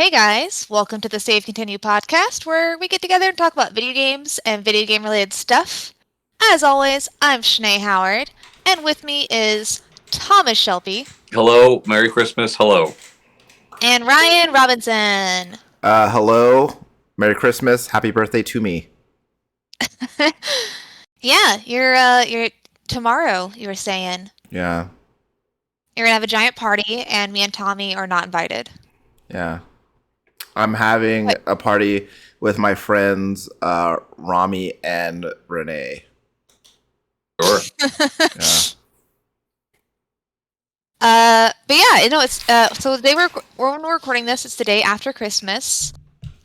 Hey guys, welcome to the Save Continue podcast where we get together and talk about video games and video game related stuff. As always, I'm Shanae Howard, and with me is Thomas Shelby Hello, Merry Christmas. Hello. and Ryan Robinson. Hello. Merry Christmas. Happy birthday to me. Yeah, you're tomorrow, you were saying. Yeah. You're gonna have a giant party and me and Tommy are not invited. Yeah. I'm having What? a party with my friends, Rami and Renee. Sure. Yeah. But yeah, it's so when we're recording this, it's the day after Christmas.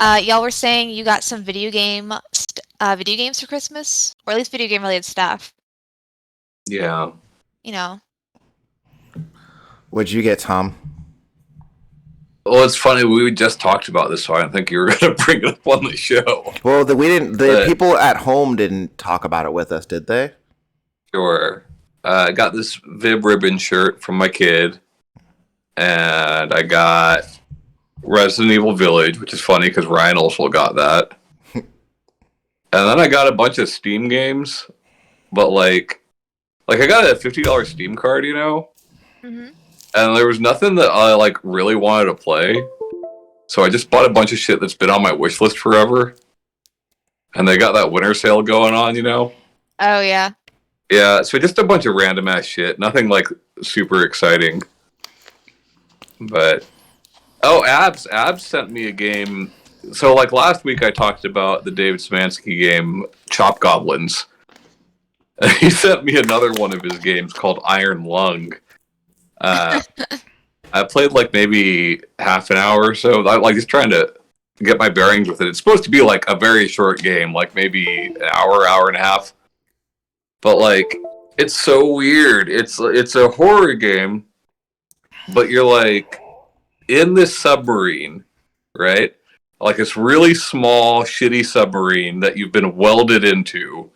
Y'all were saying you got some video games for Christmas, or at least video game related stuff. Yeah. You know. What'd you get, Tom? Well, it's funny. We just talked about this, so I didn't think you were going to bring it up on the show. Well, we didn't. The But- people at home didn't talk about it with us, did they? Sure. I got this Vib Ribbon shirt from my kid, and I got Resident Evil Village, which is funny because Ryan also got that. And then I got a bunch of Steam games, but like I got a $50 Steam card, Mm-hmm. and there was nothing that I like really wanted to play. So I just bought a bunch of shit that's been on my wish list forever. And they got that winter sale going on, Oh yeah. Yeah, so just a bunch of random ass shit. Nothing like super exciting. But Abs sent me a game. So like last week I talked about the David Szymanski game Chop Goblins. And he sent me another one of his games called Iron Lung. I played like maybe half an hour or so. I like just trying to get my bearings with it. It's supposed to be like a very short game, like maybe an hour and a half. But like, it's so weird. It's a horror game, but you're like in this submarine, right? Like this really small, shitty submarine that you've been welded into,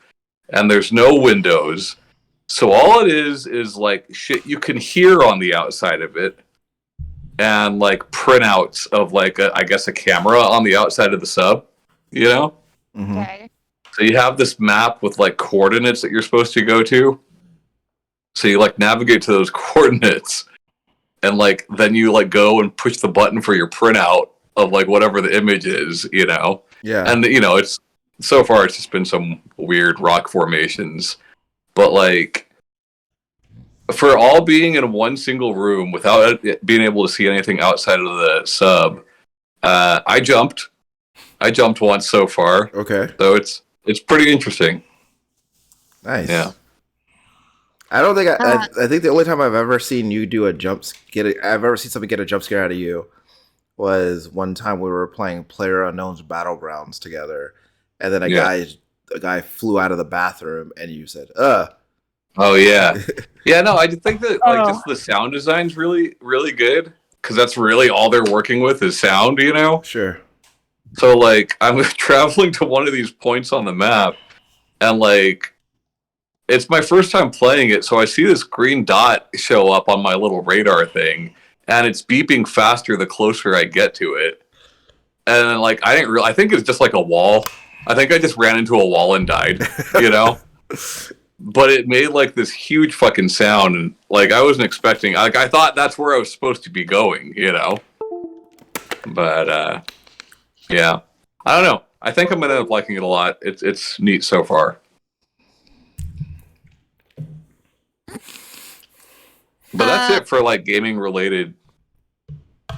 and there's no windows. So all it is like shit you can hear on the outside of it, and like printouts of like I guess a camera on the outside of the sub, Mm-hmm. Okay. So you have this map with like coordinates that you're supposed to go to. So you like navigate to those coordinates, and like then you like go and push the button for your printout of like whatever the image is, Yeah. And it's so far it's just been some weird rock formations. But like for all being in one single room without being able to see anything outside of the sub, I jumped once so far. Okay. So it's pretty interesting. Nice. Yeah. I don't think I think the only time I've ever seen you do I've ever seen somebody get a jump scare out of you was one time we were playing PlayerUnknown's Battlegrounds together, and then a guy flew out of the bathroom, and you said, Oh yeah, yeah. No, I think that like just the sound design's really, really good because that's really all they're working with is sound. Sure. So like I'm traveling to one of these points on the map, and like it's my first time playing it, so I see this green dot show up on my little radar thing, and it's beeping faster the closer I get to it. And like I think it's just like a wall. I think I just ran into a wall and died. But it made like this huge fucking sound, and like I wasn't expecting. Like I thought that's where I was supposed to be going, But yeah, I don't know. I think I'm gonna end up liking it a lot. It's neat so far. But that's it for like gaming related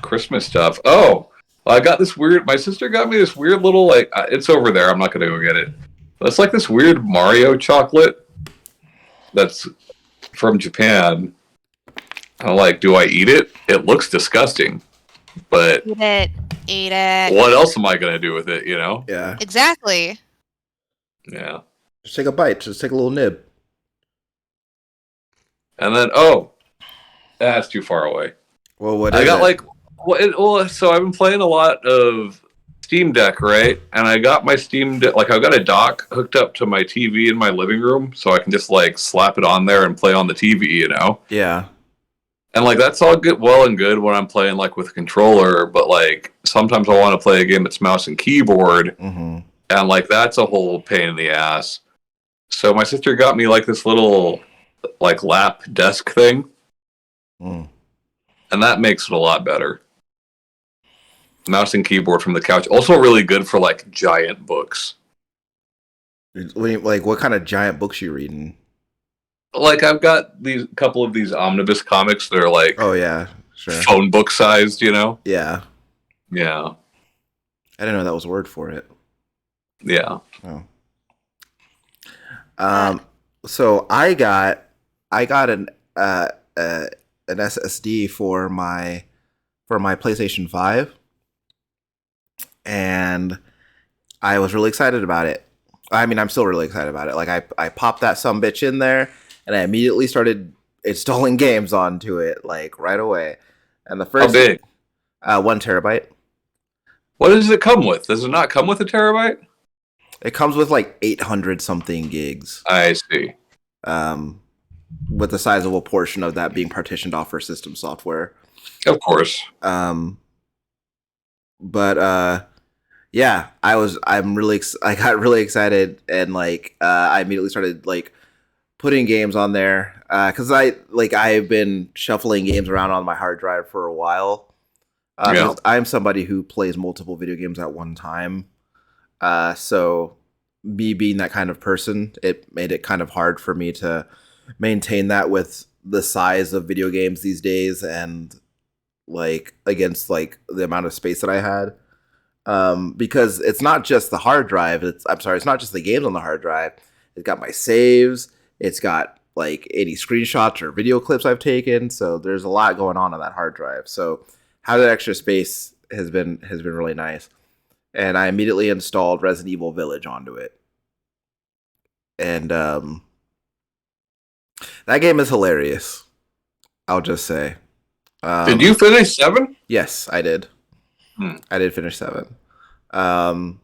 Christmas stuff. Oh, I got this weird. My sister got me this weird little like. It's over there. I'm not gonna go get it. But it's like this weird Mario chocolate that's from Japan. I'm like, do I eat it? It looks disgusting, but Eat it. what else am I gonna do with it? Yeah. Exactly. Yeah. Just take a bite. Just take a little nib. And then that's too far away. Well, what I is got it? like so I've been playing a lot of Steam Deck, right? And I got my Steam Deck, like I've got a dock hooked up to my TV in my living room, so I can just like slap it on there and play on the TV, Yeah. And like that's all good, well and good when I'm playing like with a controller, but like sometimes I want to play a game that's mouse and keyboard, Mm-hmm. and like that's a whole pain in the ass. So my sister got me like this little like lap desk thing, Mm. and that makes it a lot better. Mouse and keyboard from the couch. Also really good for like giant books. Like, what kind of giant books you reading? Like I've got these couple of these omnibus comics that are like Oh yeah, sure. phone book sized, you know? Yeah, Yeah. I didn't know that was a word for it. Yeah. Oh. So I got an SSD for my PlayStation 5, and I was really excited about it. I mean, I'm still really excited about it. Like I popped that sumbitch in there, and I immediately started installing games onto it like right away. And the How first big? 1 TB. What does it come with? Does it not come with a terabyte? It comes with like 800 something gigs. I see. With a sizable portion of that being partitioned off for system software. Of course. But yeah, I got really excited, and like I immediately started like putting games on there because I've been shuffling games around on my hard drive for a while. Yeah. I'm somebody who plays multiple video games at one time. So me being that kind of person, it made it kind of hard for me to maintain that with the size of video games these days, and like against like the amount of space that I had. Because it's not just the hard drive. It's not just the games on the hard drive. It's got my saves. It's got like any screenshots or video clips I've taken. So there's a lot going on that hard drive. So having that extra space has been really nice. And I immediately installed Resident Evil Village onto it. And that game is hilarious. I'll just say. Did you finish 7? Yes, I did. I did finish 7. And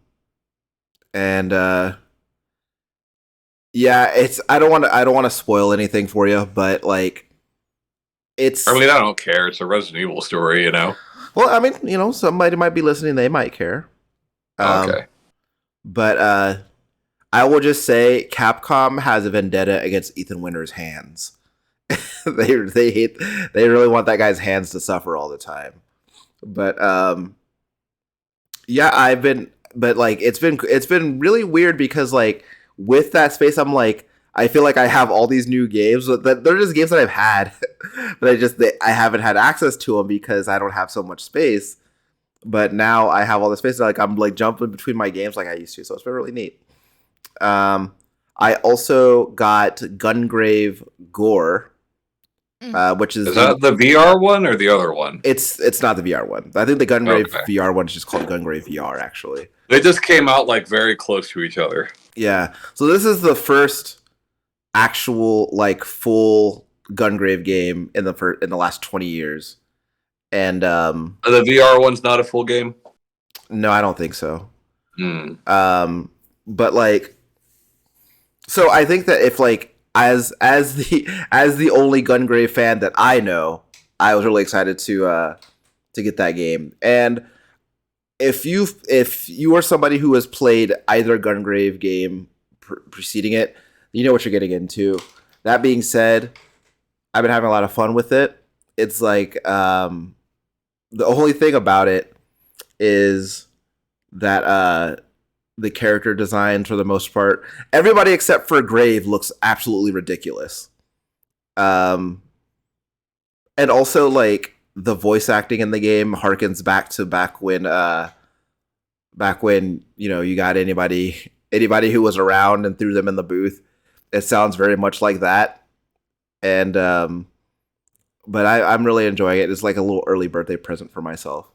yeah, it's I don't want to spoil anything for you, but like it's I mean, I don't care. It's a Resident Evil story, you know. well, I mean, somebody might be listening, they might care. Okay. But I will just say Capcom has a vendetta against Ethan Winter's hands. they really want that guy's hands to suffer all the time. But yeah, it's been really weird because like with that space, I'm like, I feel like I have all these new games that they're just games that I've had, but I haven't had access to them because I don't have so much space. But now I have all the space. Like I'm like jumping between my games like I used to, so it's been really neat. I also got Gungrave Gore, which is that the VR one or the other one? It's not the VR one. I think the Gungrave VR one is just called Gungrave VR. Actually, they just came out like very close to each other. Yeah. So this is the first actual like full Gungrave game in the last 20 years. And the VR one's not a full game? No, I don't think so. But like, so I think that if like as the only Gungrave fan that I know, I was really excited to get that game. And if you are somebody who has played either Gungrave game preceding it, you know what you're getting into. That being said, I've been having a lot of fun with it. It's like the only thing about it is that the character design, for the most part, everybody except for Grave looks absolutely ridiculous. And also like the voice acting in the game harkens back to back when you know you got anybody who was around and threw them in the booth. It sounds very much like that. And but I'm really enjoying it. It's like a little early birthday present for myself.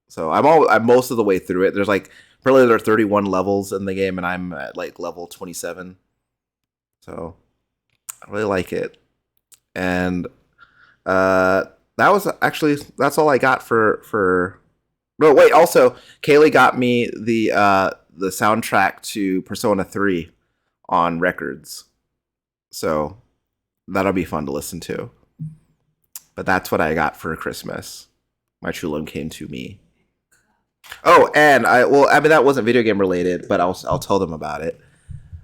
So I'm most of the way through it. There's like probably there are 31 levels in the game, and I'm at like level 27. So I really like it. And that's all I got for. No, wait. Also, Kaylee got me the soundtrack to Persona 3 on records, so that'll be fun to listen to. But that's what I got for Christmas. My true love came to me. Oh, and I mean that wasn't video game related, but I'll tell them about it.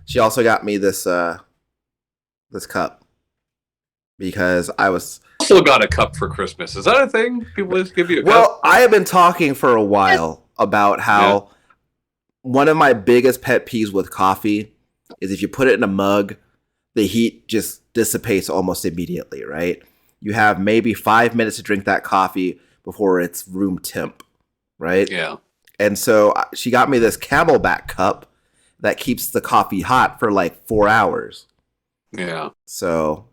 She also got me this this cup because I was Also got a cup for Christmas. Is that a thing? People just give you a cup? well. I have been talking for a while about how one of my biggest pet peeves with coffee is if you put it in a mug, the heat just dissipates almost immediately. Right? You have maybe 5 minutes to drink that coffee before it's room temp. Right? Yeah. And so she got me this Camelback cup that keeps the coffee hot for like 4 hours. Yeah. So,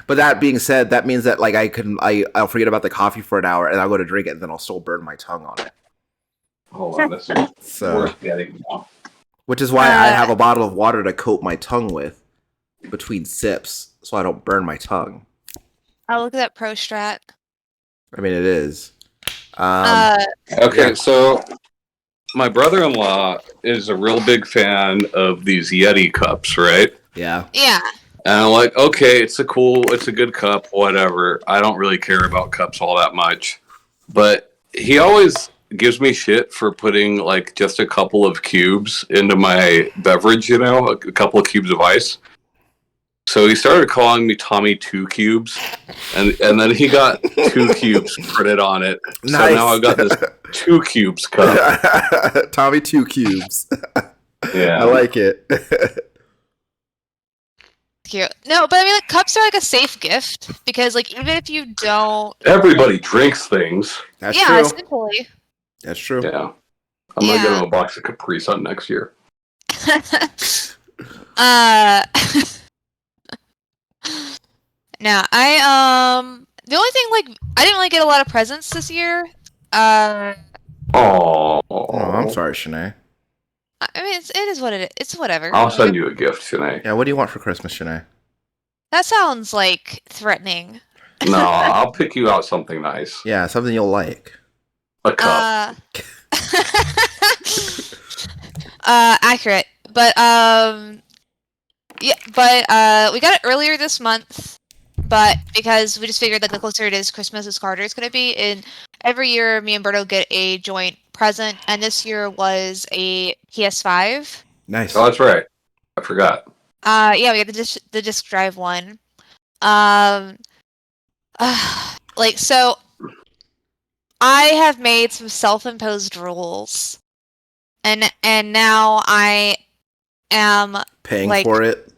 but that being said, that means that like I'll forget about the coffee for an hour and I'll go to drink it and then I'll still burn my tongue on it. Hold on. This is So, worth getting now. which is why I have a bottle of water to coat my tongue with between sips so I don't burn my tongue. Oh, look at that pro strat. I mean, it is. Okay, Yeah. so my brother-in-law is a real big fan of these Yeti cups, right? Yeah. Yeah. And I'm like, okay, it's a good cup, whatever. I don't really care about cups all that much. But he always gives me shit for putting like just a couple of cubes into my beverage, a couple of cubes of ice. So he started calling me Tommy Two Cubes, and then he got 2 cubes printed on it. So Nice. now I've got this 2 cubes cup. Tommy 2 cubes. Yeah. I like it. Cute. No, but I mean, like, cups are like a safe gift because, like, even if you don't, Everybody drinks things. That's yeah, true. essentially. That's true. Yeah. I'm gonna get him a box of Capri Sun next year. Now, the only thing, like, I didn't really get a lot of presents this year. Oh, Oh, I'm sorry, Shanae. I mean, it is what it is. It's whatever. I'll send you a gift, Shanae. Yeah, what do you want for Christmas, Shanae? That sounds like threatening. No, I'll pick you out something nice. Yeah, something you'll like. A cup. Accurate. But yeah, but we got it earlier this month. But because we just figured like the closer it is Christmas, the harder it's gonna be. And every year, me and Berto get a joint present, and this year was a PS5. Nice. Oh, that's right. I forgot. Yeah, we got the disc drive one. Like so, I have made some self-imposed rules, and now I am Paying like, for it.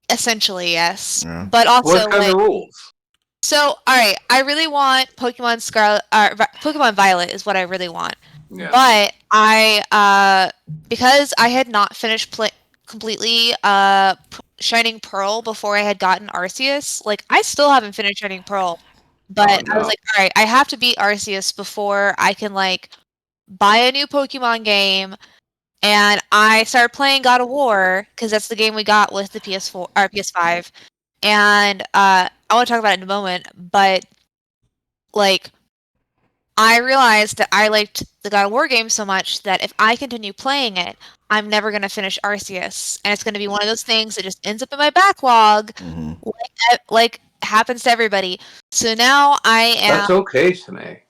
essentially yes, Yeah. but also What kind like of rules? so. All right, I really want Pokemon Scarlet, Pokemon Violet is what I really want. Yeah. But I because I had not finished completely Shining Pearl before I had gotten Arceus. Like I still haven't finished Shining Pearl, but Oh, no. I was like, all right, I have to beat Arceus before I can like buy a new Pokemon game. And I started playing God of War because that's the game we got with the PS4 or PS5. And I want to talk about it in a moment, but like I realized that I liked the God of War game so much that if I continue playing it, I'm never going to finish Arceus. And it's going to be one of those things that just ends up in my backlog, Mhm. like happens to everybody. So now I am. That's okay, Shanae.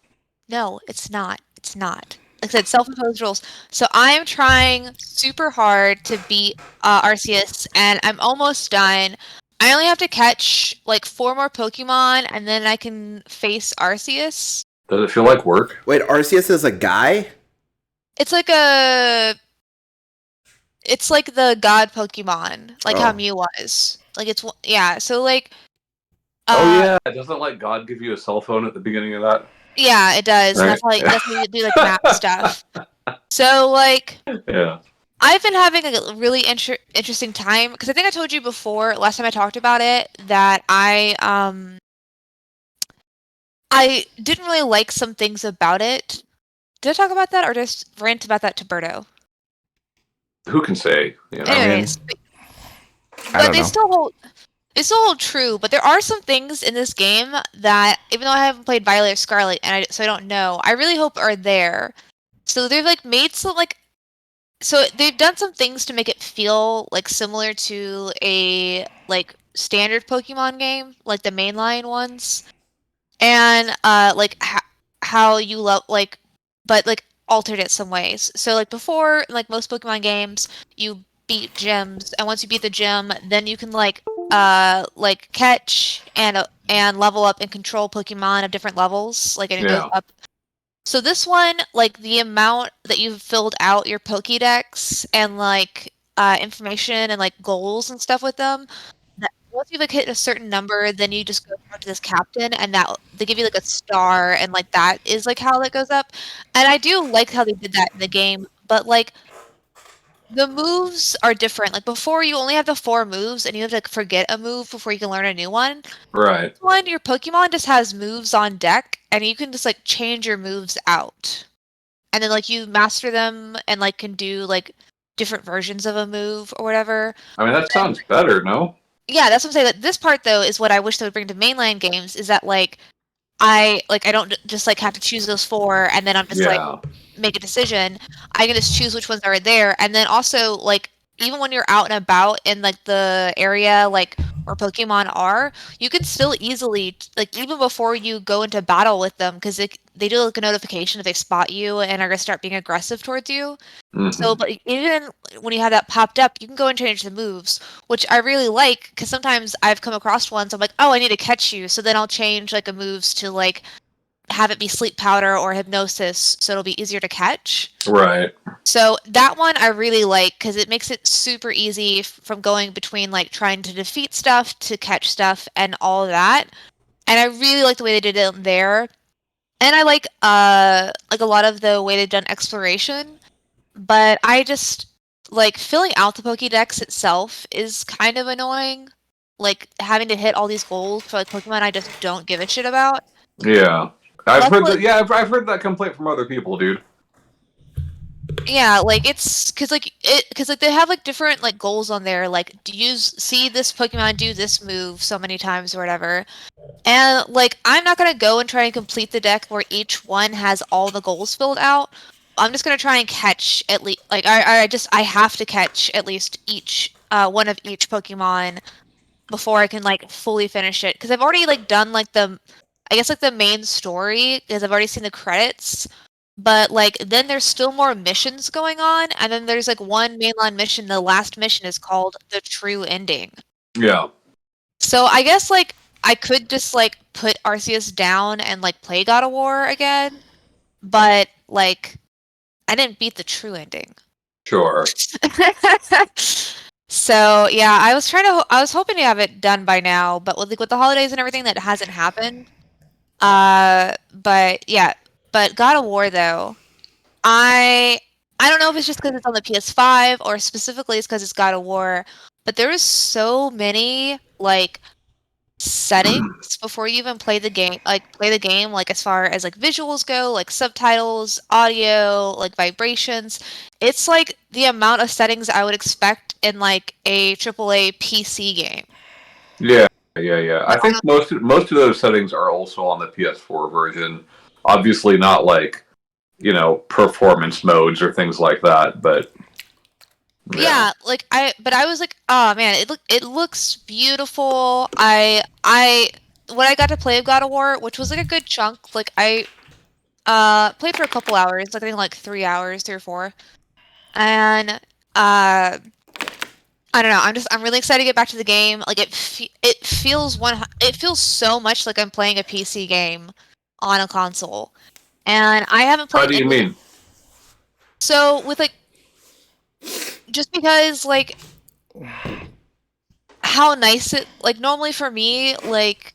No, it's not. It's not. Like I said, self-imposed rules. So I am trying super hard to beat Arceus, and I'm almost done. I only have to catch like 4 more Pokemon, and then I can face Arceus. Does it feel like work? Wait, Arceus is a guy? It's like it's like the god Pokemon, like how Oh. Mew was. Like it's yeah. So like. Oh yeah, doesn't like God give you a cell phone at the beginning of that? Yeah, it does. And Right. that's how you do like map stuff. So like. Yeah. I've been having a really interesting time because I think I told you before last time I talked about it that I didn't really like some things about it. Did I talk about that or just rant about that to Berto? Who can say? You know? Anyways, I but don't they know. still hold true. But there are some things in this game that even though I haven't played Violet or Scarlet and so I don't know, I really hope are there. So they've like made some like. So they've done some things to make it feel like similar to a like standard Pokemon game, like the mainline ones. and like how you love like, but like altered it some ways. So like before, like most Pokemon games, you beat gyms, and once you beat the gym, then you can like catch and level up and control Pokemon of different levels, like, and it goes Yeah. up. So this one, like the amount that you've filled out your Pokédex and like information and like goals and stuff with them, that once you like hit a certain number, then you just go talk to this captain, and that they give you like a star, and like that is like how that goes up. And I do like how they did that in the game, but like the moves are different. Like before, you only have the 4 moves, and you have to like, forget a move before you can learn a new one. Right. One, your Pokemon just has moves on deck, and you can just like change your moves out, and then like you master them and like can do like different versions of a move or whatever. I mean, that sounds better, no? Yeah, that's what I'm saying. That this part though is what I wish they would bring to mainline games, is that like I don't just like have to choose those 4 and then I'm just like Yeah. make a decision. I can just choose which ones are there, and then also like even when you're out and about in like the area like where Pokemon are, you can still easily like even before you go into battle with them, because they do like a notification if they spot you and are gonna start being aggressive towards you. So, Hmm. but even when you have that popped up, you can go and change the moves, which I really like, because sometimes I've come across ones I'm like, oh, I need to catch you, so then I'll change like a moves to like have it be sleep powder or hypnosis, so it'll be easier to catch. Right. So that one I really like because it makes it super easy from going between like trying to defeat stuff to catch stuff and all that. And I really like the way they did it there. And I like a lot of the way they've done exploration, but I just like filling out the Pokédex itself is kind of annoying. Like having to hit all these goals for like Pokemon I just don't give a shit about. Yeah. I've heard Luckily, that. Yeah, I've heard that complaint from other people, dude. yeah, like it's because like they have like different like goals on there, like do you see this Pokemon do this move so many times or whatever. And like I'm not gonna go and try and complete the deck where each one has all the goals filled out. I'm just gonna try and catch at least like I have to catch at least each one of each Pokemon before I can like fully finish it, because I've already like done like the I guess like the main story, because I've already seen the credits. But like then there's still more missions going on, and then there's like one mainline mission. The last mission is called The True Ending. Yeah. So I guess like I could just like put Arceus down and like play God of War again, but like I didn't beat the true ending. Sure. So yeah, I was hoping to have it done by now, but with the holidays and everything, that hasn't happened. But yeah, but God of War though, I I don't know if it's just because it's on the PS5 or specifically it's because it's God of War, but there is so many like settings before you even play the game, like as far as like visuals go, like subtitles, audio, like vibrations. It's like the amount of settings I would expect in like a AAA PC game. Yeah. Yeah. Yeah. I think most of those settings are also on the PS4 version. Obviously, not like performance modes or things like that, but Yeah, like but I was like, oh man, it looks beautiful. I when I got to play God of War, which was like a good chunk, like I played for a couple hours, like I think like 3 hours, 3 or 4. And I don't know, I'm really excited to get back to the game. Like it feels so much like I'm playing a PC game on a console. And I haven't how played do you any. mean? So with like just because like how nice it like normally for me, like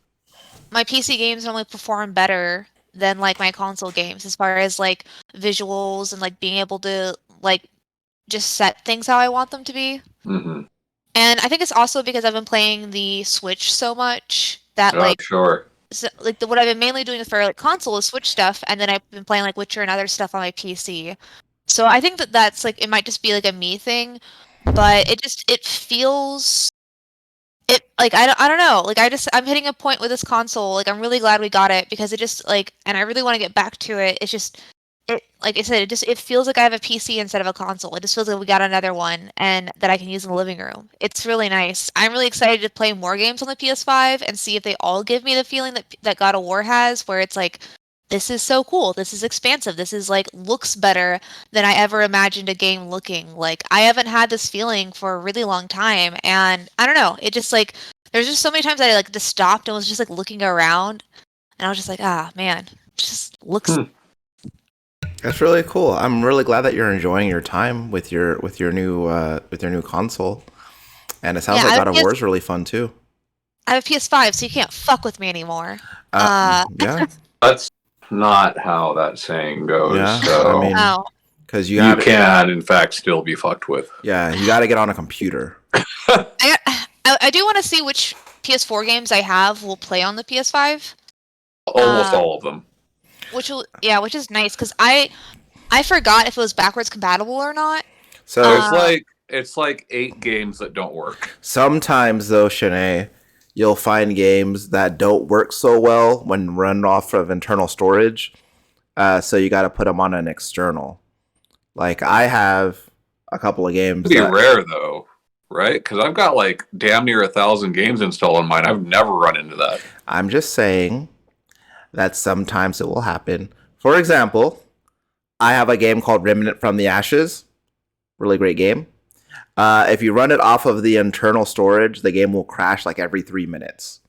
my PC games normally perform better than like my console games as far as like visuals and like being able to like just set things how I want them to be. Hmm. And I think it's also because I've been playing the Switch so much that Oh, like sure. what I've been mainly doing for like console is Switch stuff, and then I've been playing like Witcher and other stuff on my PC. So I think that that's like it might just be like a me thing, but it feels it like I don't know, like I'm hitting a point with this console, like I'm really glad we got it because it just like, and I really want to get back to it. It's just like I said, it feels like I have a PC instead of a console. It just feels like we got another one and that I can use in the living room. It's really nice. I'm really excited to play more games on the PS5 and see if they all give me the feeling that God of War has, where it's like, this is so cool. This is expansive. This is like looks better than I ever imagined a game looking. Like I haven't had this feeling for a really long time, and I don't know. It just like there's just so many times that I like just stopped and was just like looking around, and I was just like, ah, man, it just looks. That's really cool. I'm really glad that you're enjoying your time with your new console. And it sounds Yeah, like I God have of War is really fun too. I have a PS5, so you can't fuck with me anymore. Yeah, That's not how that saying goes. yeah. So I mean, Oh, because you can, in fact, still be fucked with. yeah, you got to get on a computer. I do want to see which PS4 games I have will play on the PS5. Almost all of them. Which is nice because I forgot if it was backwards compatible or not. So It's like 8 games that don't work. sometimes though, Shanae, you'll find games that don't work so well when run off of internal storage. So you got to put them on an external. Like I have a couple of games. Pretty rare though, right? Because I've got like damn near 1,000 games installed on mine. I've never run into that. I'm just saying that sometimes it will happen. For example, I have a game called Remnant from the Ashes. Really great game. If you run it off of the internal storage, the game will crash like every 3 minutes.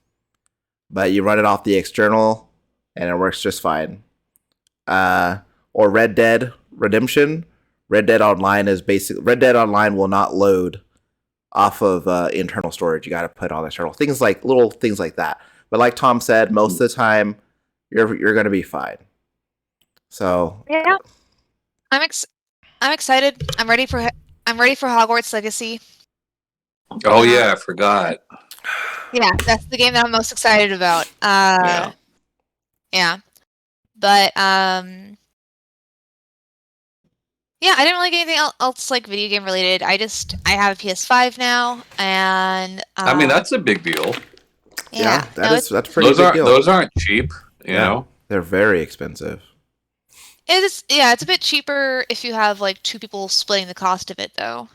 But you run it off the external, and it works just fine. Or Red Dead Redemption. Red Dead Online will not load off of internal storage. You got to put on external little things like that. But like Tom said, most of the time you're gonna be fine. So Yeah, I'm excited. I'm ready for Hogwarts Legacy. Oh yeah, I forgot. Yeah, that's the game that I'm most excited about. Yeah. But yeah, I didn't really get anything else like video game related. I have a PS5 now, and I mean that's a big deal. yeah, that's pretty big deal. Those aren't cheap, you know. They're very expensive. It's a bit cheaper if you have like 2 people splitting the cost of it though.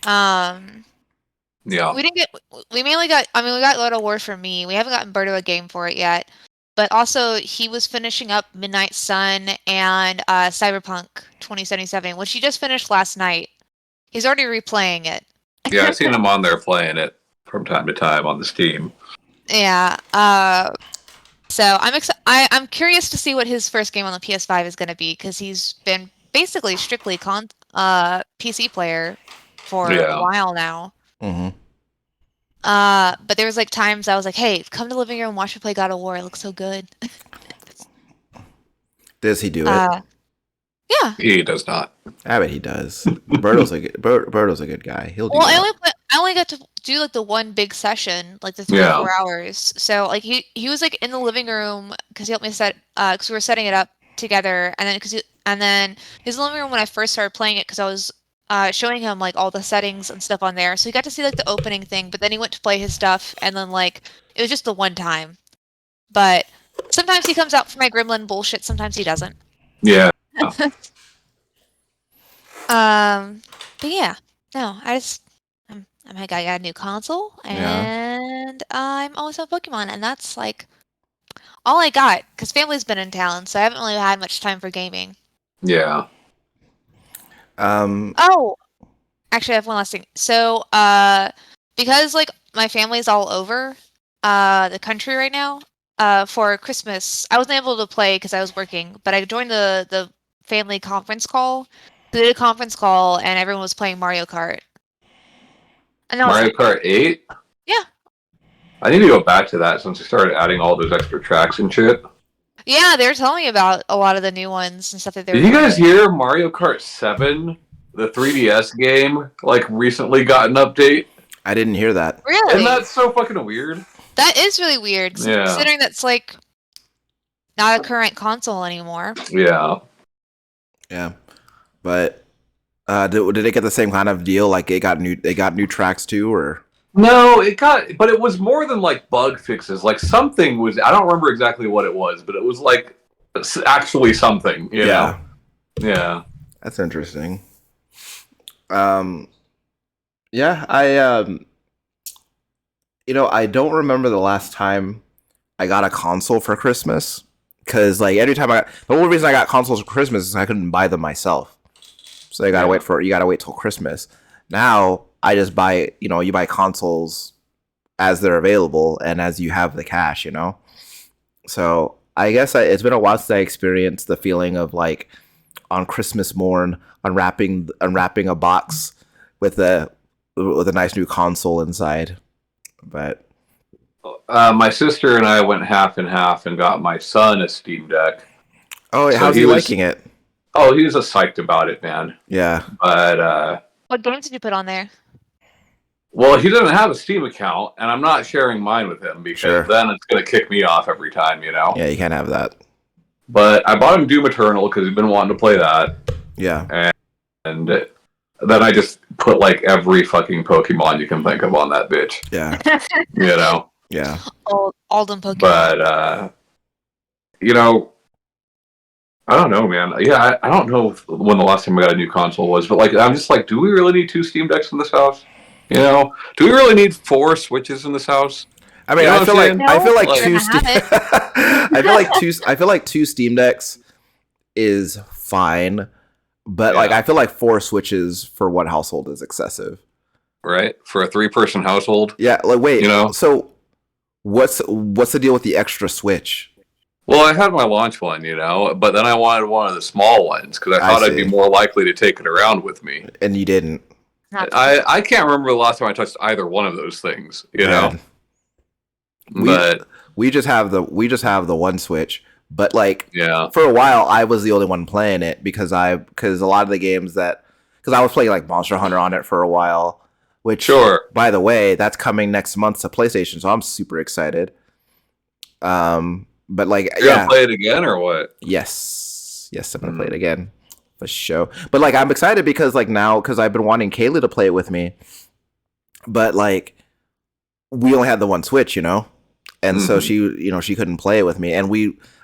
Yeah. We got God of War for me. We haven't gotten Berto a game for it yet. But also he was finishing up Midnight Sun and Cyberpunk 2077, which he just finished last night. He's already replaying it. Yeah, I've seen him on there playing it from time to time on the Steam. Yeah. So I'm curious to see what his first game on the PS5 is going to be because he's been basically strictly PC player for a while now. Mm-hmm. But there was like times I was like, "Hey, come to the living room and watch me play God of War. It looks so good." Does he do it? Yeah. He does not. I bet he does. Berto's a good guy. He'll do that. I only got to do like the one big session, like the 3 or 4 hours. So like he was like in the living room because he helped me set because we were setting it up together, and then his living room when I first started playing it because I was showing him like all the settings and stuff on there. So he got to see like the opening thing, but then he went to play his stuff, and then like it was just the one time. But sometimes he comes out for my Gremlin bullshit. Sometimes he doesn't. Yeah. But yeah, no, I got a new console, and I'm always on Pokemon, and that's like all I got because family's been in town, so I haven't really had much time for gaming. Yeah. Oh, actually, I have one last thing. So, because like my family's all over the country right now, for Christmas, I wasn't able to play because I was working, but I joined the family conference call. They did a conference call, and everyone was playing Mario Kart. And Mario Kart 8? Yeah. I need to go back to that since they started adding all those extra tracks and shit. Yeah, they were telling me about a lot of the new ones and stuff that they were Did you guys hear Mario Kart 7, the 3DS game, like recently got an update? I didn't hear that. Really? And that's so fucking weird. That is really weird, considering that's like not a current console anymore. Yeah. Yeah. But did it get the same kind of deal? Like they got new tracks too, or no? But it was more than like bug fixes. Like something was. I don't remember exactly what it was, but it was like actually something. You know? Yeah. That's interesting. Yeah, I don't remember the last time I got a console for Christmas because like every time the only reason I got consoles for Christmas is I couldn't buy them myself, so you gotta wait till Christmas. Now I just buy, you buy consoles as they're available and as you have the cash, So I guess it's been a while since I experienced the feeling of like on Christmas morn unwrapping a box with a nice new console inside. But my sister and I went half and half and got my son a Steam Deck. oh, how's he liking it? Oh, he was psyched about it, man. Yeah. But What games did you put on there? well, he doesn't have a Steam account, and I'm not sharing mine with him because then it's going to kick me off every time, Yeah, you can't have that. But I bought him Doom Eternal because he's been wanting to play that. Yeah. And then I just put like every fucking Pokemon you can think of on that bitch. Yeah. Yeah. All them Pokemon. But I don't know, man. Yeah, I don't know when the last time I got a new console was, but like I'm just like, do we really need 2 Steam Decks in this house? Do we really need 4 Switches in this house? I mean, I feel like 2 Steam Decks is fine, but like I feel like 4 Switches for one household is excessive. Right? For a 3-person household? Yeah, like wait, so what's the deal with the extra Switch? Well, I had my launch one, but then I wanted one of the small ones because I thought I'd be more likely to take it around with me. And you didn't. I can't remember the last time I touched either one of those things, know. But we just have the one Switch, but like for a while I was the only one playing it because a lot of the games because I was playing like Monster Hunter on it for a while, which by the way, that's coming next month to PlayStation, so I'm super excited. But like, you're gonna play it again or what? Yes, I'm gonna play it again for sure. But like, I'm excited because like now, because I've been wanting Kaylee to play it with me, but like, we only had the one Switch, and so she couldn't play it with me. And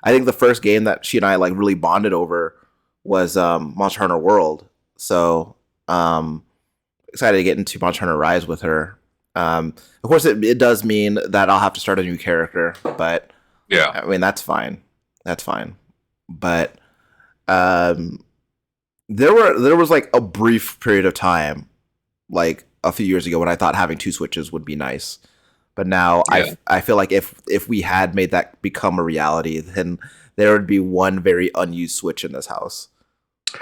I think the first game that she and I like really bonded over was Monster Hunter World. So excited to get into Monster Hunter Rise with her. Of course, it does mean that I'll have to start a new character, but. Yeah, I mean that's fine. But there was like a brief period of time, like a few years ago, when I thought having 2 Switches would be nice. But now I feel like if we had made that become a reality, then there would be one very unused Switch in this house.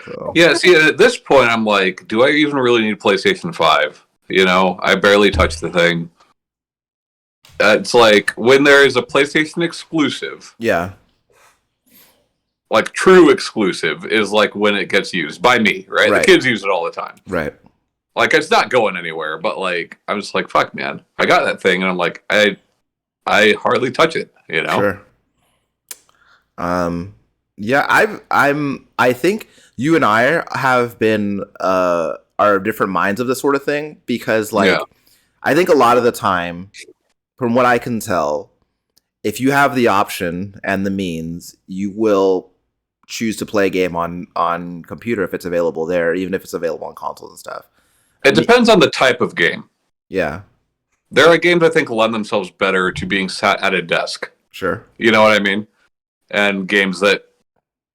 So. Yeah. See, at this point, I'm like, do I even really need PlayStation 5? I barely touch the thing. It's like when there is a PlayStation exclusive. Yeah. Like true exclusive is like when it gets used by me, right? The kids use it all the time. Right. Like it's not going anywhere, but like I'm just like, fuck man. I got that thing and I'm like, I hardly touch it, Sure. Yeah, I think you and I have been are different minds of this sort of thing because like I think a lot of the time, from what I can tell, if you have the option and the means, you will choose to play a game on computer if it's available there, even if it's available on consoles and stuff. It depends on the type of game. Yeah. There are games I think lend themselves better to being sat at a desk. Sure. You know what I mean? And games that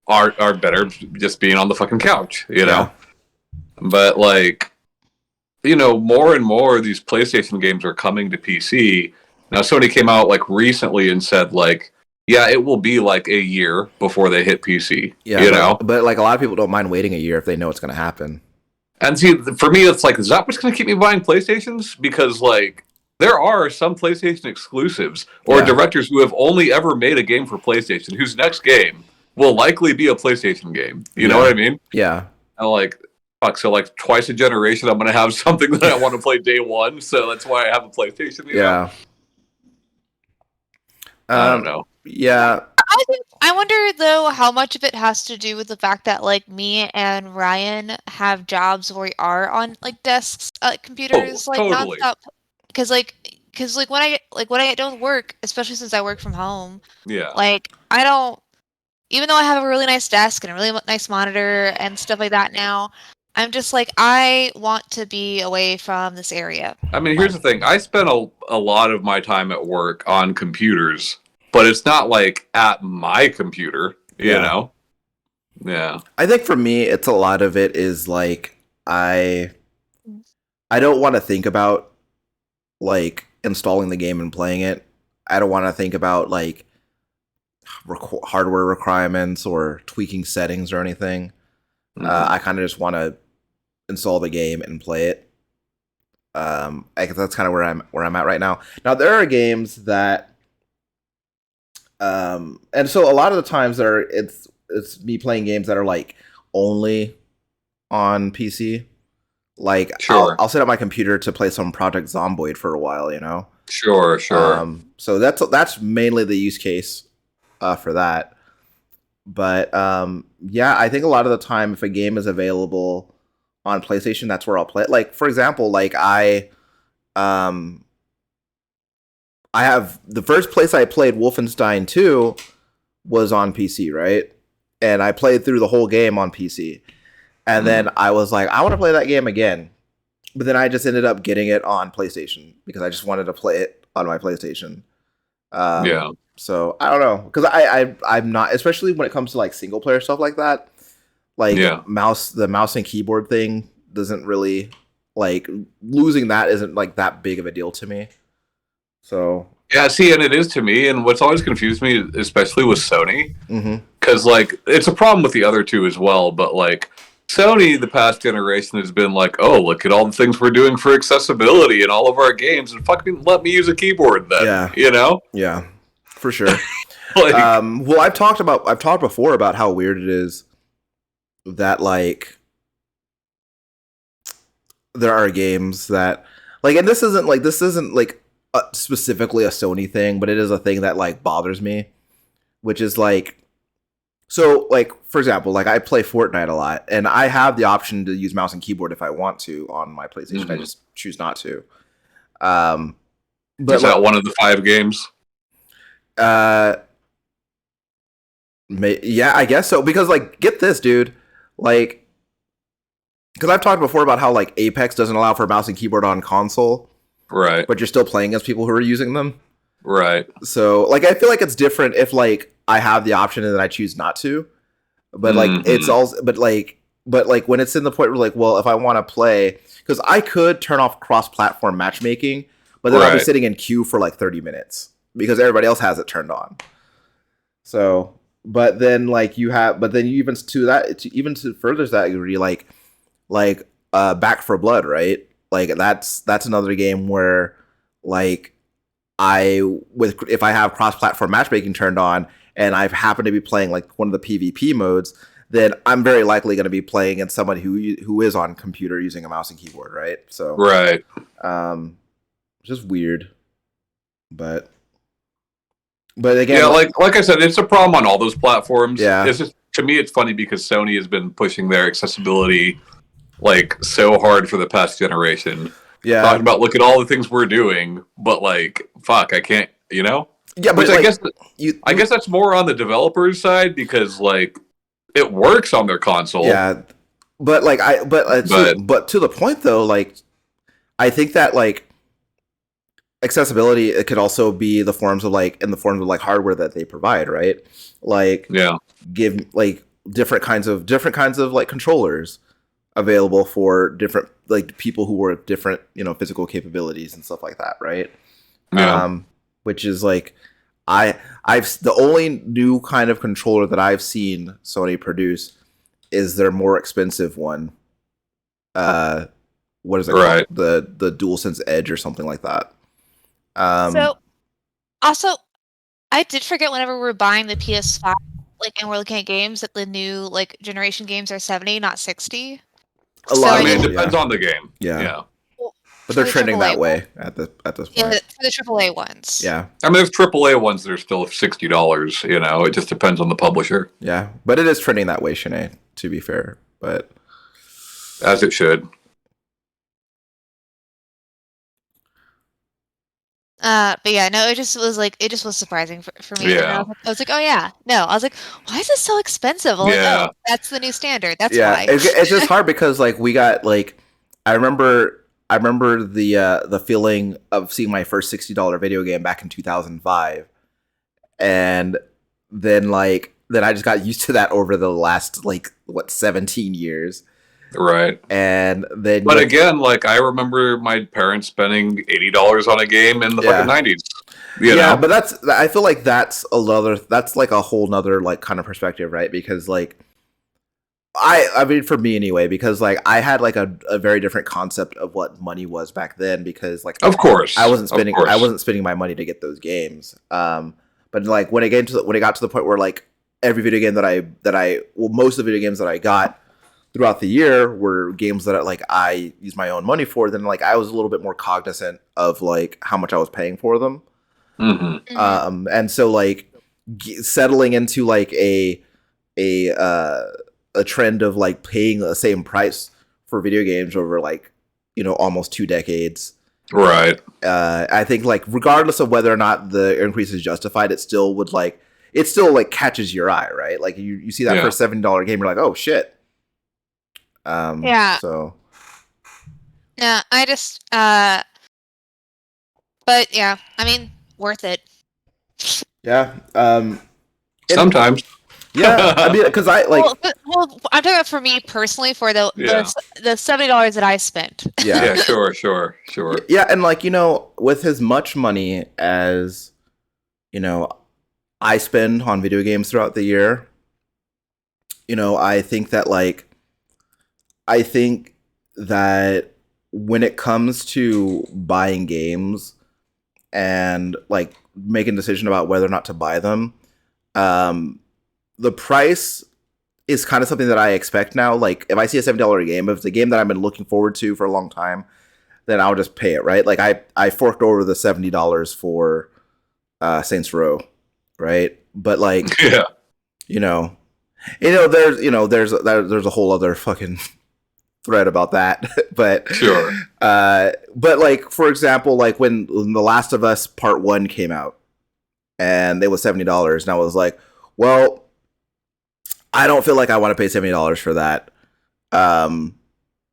are better just being on the fucking couch, know? But like, more and more of these PlayStation games are coming to PC. Now, Sony came out like recently and said like, yeah, it will be like a year before they hit PC. Yeah, But like a lot of people don't mind waiting a year if they know it's going to happen. And see, for me, it's like, is that what's going to keep me buying PlayStations? Because like, there are some PlayStation exclusives or directors who have only ever made a game for PlayStation, whose next game will likely be a PlayStation game. You know what I mean? Yeah. And like, fuck, so like twice a generation, I'm going to have something that I want to play day one. So that's why I have a PlayStation. You know? I don't know. Yeah. I wonder though how much of it has to do with the fact that like me and Ryan have jobs where we are on like desks, computers, like totally. nonstop. Because when I get done with work, especially since I work from home, like I don't even though I have a really nice desk and a really nice monitor and stuff like that now, I'm just like, I want to be away from this area. I mean, here's the thing. I spend a lot of my time at work on computers, but it's not like at my computer, you Yeah. know? Yeah. I think for me, it's a lot of it is like I don't want to think about like installing the game and playing it. I don't want to think about like hardware requirements or tweaking settings or anything. Mhm. I kind of just want to install the game and play it. I guess that's kind of where I'm at right now. Now there are games that, and so a lot of the times it's me playing games that are like only on PC. Like Sure. I'll set up my computer to play some Project Zomboid for a while, you know. Sure. So that's mainly the use case for that. But yeah, I think a lot of the time, if a game is available on PlayStation, that's where I'll play it. Like for example, like I have the first place I played Wolfenstein 2 was on PC, right? And I played through the whole game on PC. And then I was like, I want to play that game again. But then I just ended up getting it on PlayStation because I just wanted to play it on my PlayStation. Yeah. So I don't know, because I'm not, especially when it comes to like single player stuff like that. Like Yeah. the mouse and keyboard thing doesn't really like losing that isn't like that big of a deal to me. So Yeah, see, and it is to me, and what's always confused me, especially with Sony, mhm. because like it's a problem with the other two as well, but like Sony the past generation has been like, oh, look at all the things we're doing for accessibility in all of our games, and fucking let me use a keyboard then. Yeah. You know? Yeah, for sure. Like, Well, I've talked before about how weird it is that like there are games that like, and this isn't like specifically a Sony thing, but it is a thing that like bothers me, which is like, so like for example, like I play Fortnite a lot, and I have the option to use mouse and keyboard if I want to on my PlayStation. I just choose not to. But is that one of the 5 games? Yeah, I guess so. Because like, get this, dude. Like, because I've talked before about how like Apex doesn't allow for mouse and keyboard on console, Right. but you're still playing as people who are using them. Right. So like, I feel like it's different if like I have the option and then I choose not to. But like, it's also, but like when it's in the point where like, well, if I want to play, because I could turn off cross-platform matchmaking, but then I'll be Right. sitting in queue for like 30 minutes because everybody else has it turned on. So, but then like you even to that, even to further that degree, like Back for Blood, right? Like that's another game where like if I have cross-platform matchmaking turned on and I happen to be playing like one of the PvP modes, then I'm very likely going to be playing against somebody who is on computer using a mouse and keyboard, right? So Right. Just weird, but again, Yeah, like I said, it's a problem on all those platforms. Yeah. It's just, to me, it's funny because Sony has been pushing their accessibility like so hard for the past generation. yeah, Talking about, look at all the things we're doing, but like, fuck, I can't, you know? yeah, but Which like, I guess that's more on the developer's side because like it works on their console. yeah, but like but to the point though, like I think that like accessibility, it could also be in the forms of like hardware that they provide, right? Like Yeah. give like different kinds of like controllers available for different like people who were different, physical capabilities and stuff like that, right? Yeah. Which is like the only new kind of controller that I've seen Sony produce is their more expensive one. What is it Right. called? The DualSense Edge or something like that. So, also, I did forget whenever we were buying the PS5, like, and we're looking at games, that the new, like, generation games are 70, not 60. A lot I of mean, them, it depends on the game. Yeah. Yeah. but they're For the trending that AAA way at this Yeah, point. for the AAA ones. Yeah, I mean, there's AAA ones that are still $60. You know, it just depends on the publisher, yeah, but it is trending that way, Shanae, to be fair. But as it should. But yeah, no, it just was surprising for me. And Yeah. I was like, oh yeah, no, I was like, why is this so expensive? I'm like, Yeah. oh, that's the new standard. That's Yeah, why. it's just hard because like we got like I remember the feeling of seeing my first $60 video game back in 2005, and then I just got used to that over the last like what 17 years, Right. and then But again, like I remember my parents spending $80 on a game in the Yeah. fucking 90s. You yeah, know? but I feel like that's like a whole nother like kind of perspective, right? Because like I mean for me anyway, because like I had like a very different concept of what money was back then, because like Of course. I wasn't Of spending course. I wasn't spending my money to get those games. But like when it got to the point where like every video game most of the video games that I got throughout the year were games that I used my own money for, then like I was a little bit more cognizant of like how much I was paying for them. Hmm. And so like settling into like a a trend of like paying the same price for video games over like almost 2 decades. Right. I think like regardless of whether or not the increase is justified, it still like catches your eye, right? Like you see that Yeah. first $70 game, you're like, oh shit. Yeah. So Yeah, I just but yeah, I mean, worth it. yeah, Sometimes. yeah. I mean, because I like well, I'm talking about for me personally for Yeah. the $70 that I spent. Yeah, sure. yeah, and like with as much money as I spend on video games throughout the year, I think that when it comes to buying games and like making a decision about whether or not to buy them, the price is kind of something that I expect now. Like if I see a $70 game, if it's a game that I've been looking forward to for a long time, then I'll just pay it, right? Like I forked over the $70 for Saints Row, right? But like Yeah. there's a whole other fucking thread about that. But Sure. but like for example, like when The Last of Us Part 1 came out and it was $70, and I was like, well, I don't feel like I want to pay $70 for that.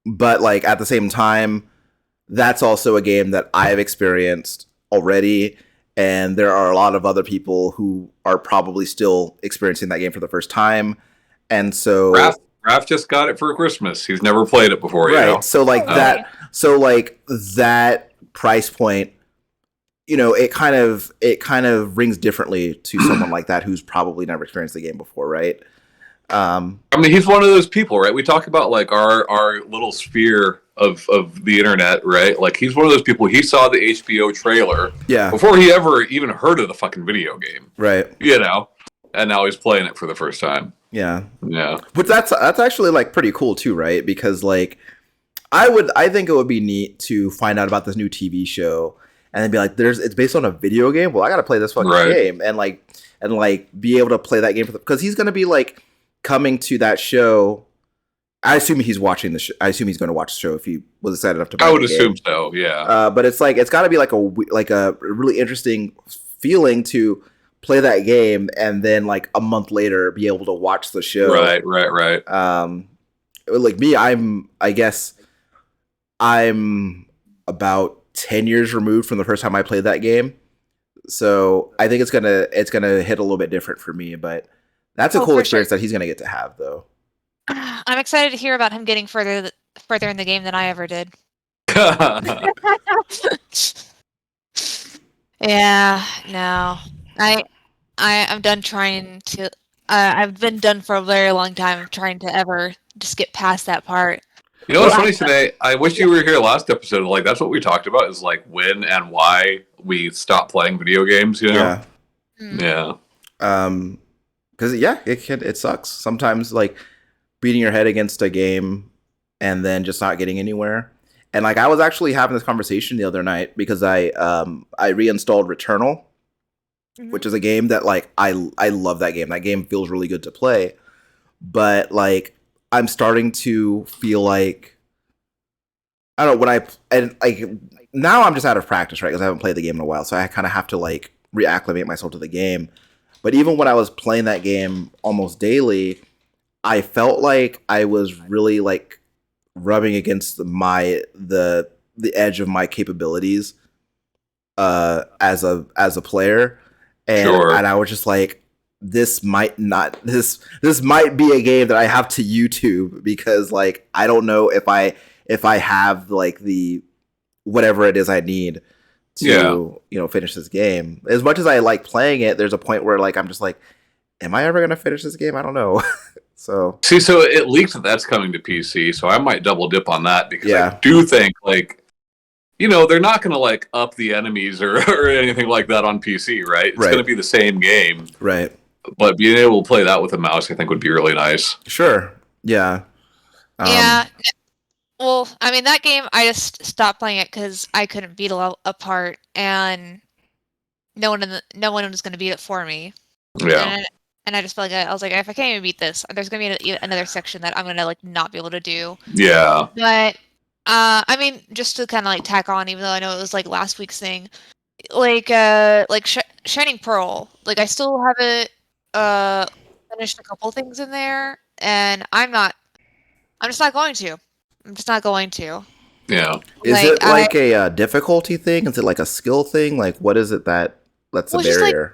But like at the same time, that's also a game that I've experienced already, and there are a lot of other people who are probably still experiencing that game for the first time. And so Raph just got it for Christmas. He's never played it before, right. you know? So like that price point, it kind of rings differently to someone like that who's probably never experienced the game before, right? I mean, he's one of those people, right? We talk about like our little sphere of the internet, right? Like he's one of those people. He saw the HBO trailer Yeah. before he ever even heard of the fucking video game, Right. and now he's playing it for the first time. Yeah. Yeah. But that's actually like pretty cool too, right? Because like I think it would be neat to find out about this new TV show and then be like, it's based on a video game. Well, I got to play this fucking Right. game and be able to play that game because he's going to be like coming to that show. I assume he's watching the show. I assume he's going to watch the show if he was excited enough to buy I would the assume game. so. Yeah. But it's like it's got to be like a really interesting feeling to play that game and then like a month later be able to watch the show. Right. Like me, I guess I'm about 10 years removed from the first time I played that game. So I think it's gonna hit a little bit different for me, but that's a cool for experience sure. that he's gonna get to have though. I'm excited to hear about him getting further in the game than I ever did. Yeah, no. I'm done trying to I've been done for a very long time trying to ever just get past that part. You know what's funny today? I wish you were here last episode. Like that's what we talked about is like when and why we stopped playing video games. You know? Yeah. Mm. Because it sucks sometimes, like beating your head against a game and then just not getting anywhere. And like I was actually having this conversation the other night because I reinstalled Returnal, which is a game that like I love that game. That game feels really good to play, but like I'm starting to feel like I don't know when and like now I'm just out of practice, right? Because I haven't played the game in a while, so I kind of have to like reacclimate myself to the game. But even when I was playing that game almost daily, I felt like I was really like rubbing against the edge of my capabilities as a player, Sure. and I was just like, this might not this might be a game that I have to YouTube because like I don't know if I have like the whatever it is I need to finish this game. As much as I like playing it, there's a point where like I'm just like, am I ever gonna finish this game? I don't know. So See, so it leaks that that's coming to PC, so I might double dip on that because I Yeah. do think like they're not going to like up the enemies or anything like that on PC, right? It's Right. going to be the same game, right, but being able to play that with a mouse, I think, would be really nice. sure, yeah, Yeah. Well, I mean, that game, I just stopped playing it because I couldn't beat a level apart, and no one was going to beat it for me. Yeah, And I just felt like I was like, if I can't even beat this, there's going to be another section that I'm going to like not be able to do. yeah, But I mean, just to kind of like tack on, even though I know it was like last week's thing, like Shining Pearl, like I still haven't finished a couple things in there, and I'm just not going to. I'm just not going to. yeah. Is Like, it like a difficulty thing? Is it like a skill thing? Like, what is it that's a Well, it's just like- barrier?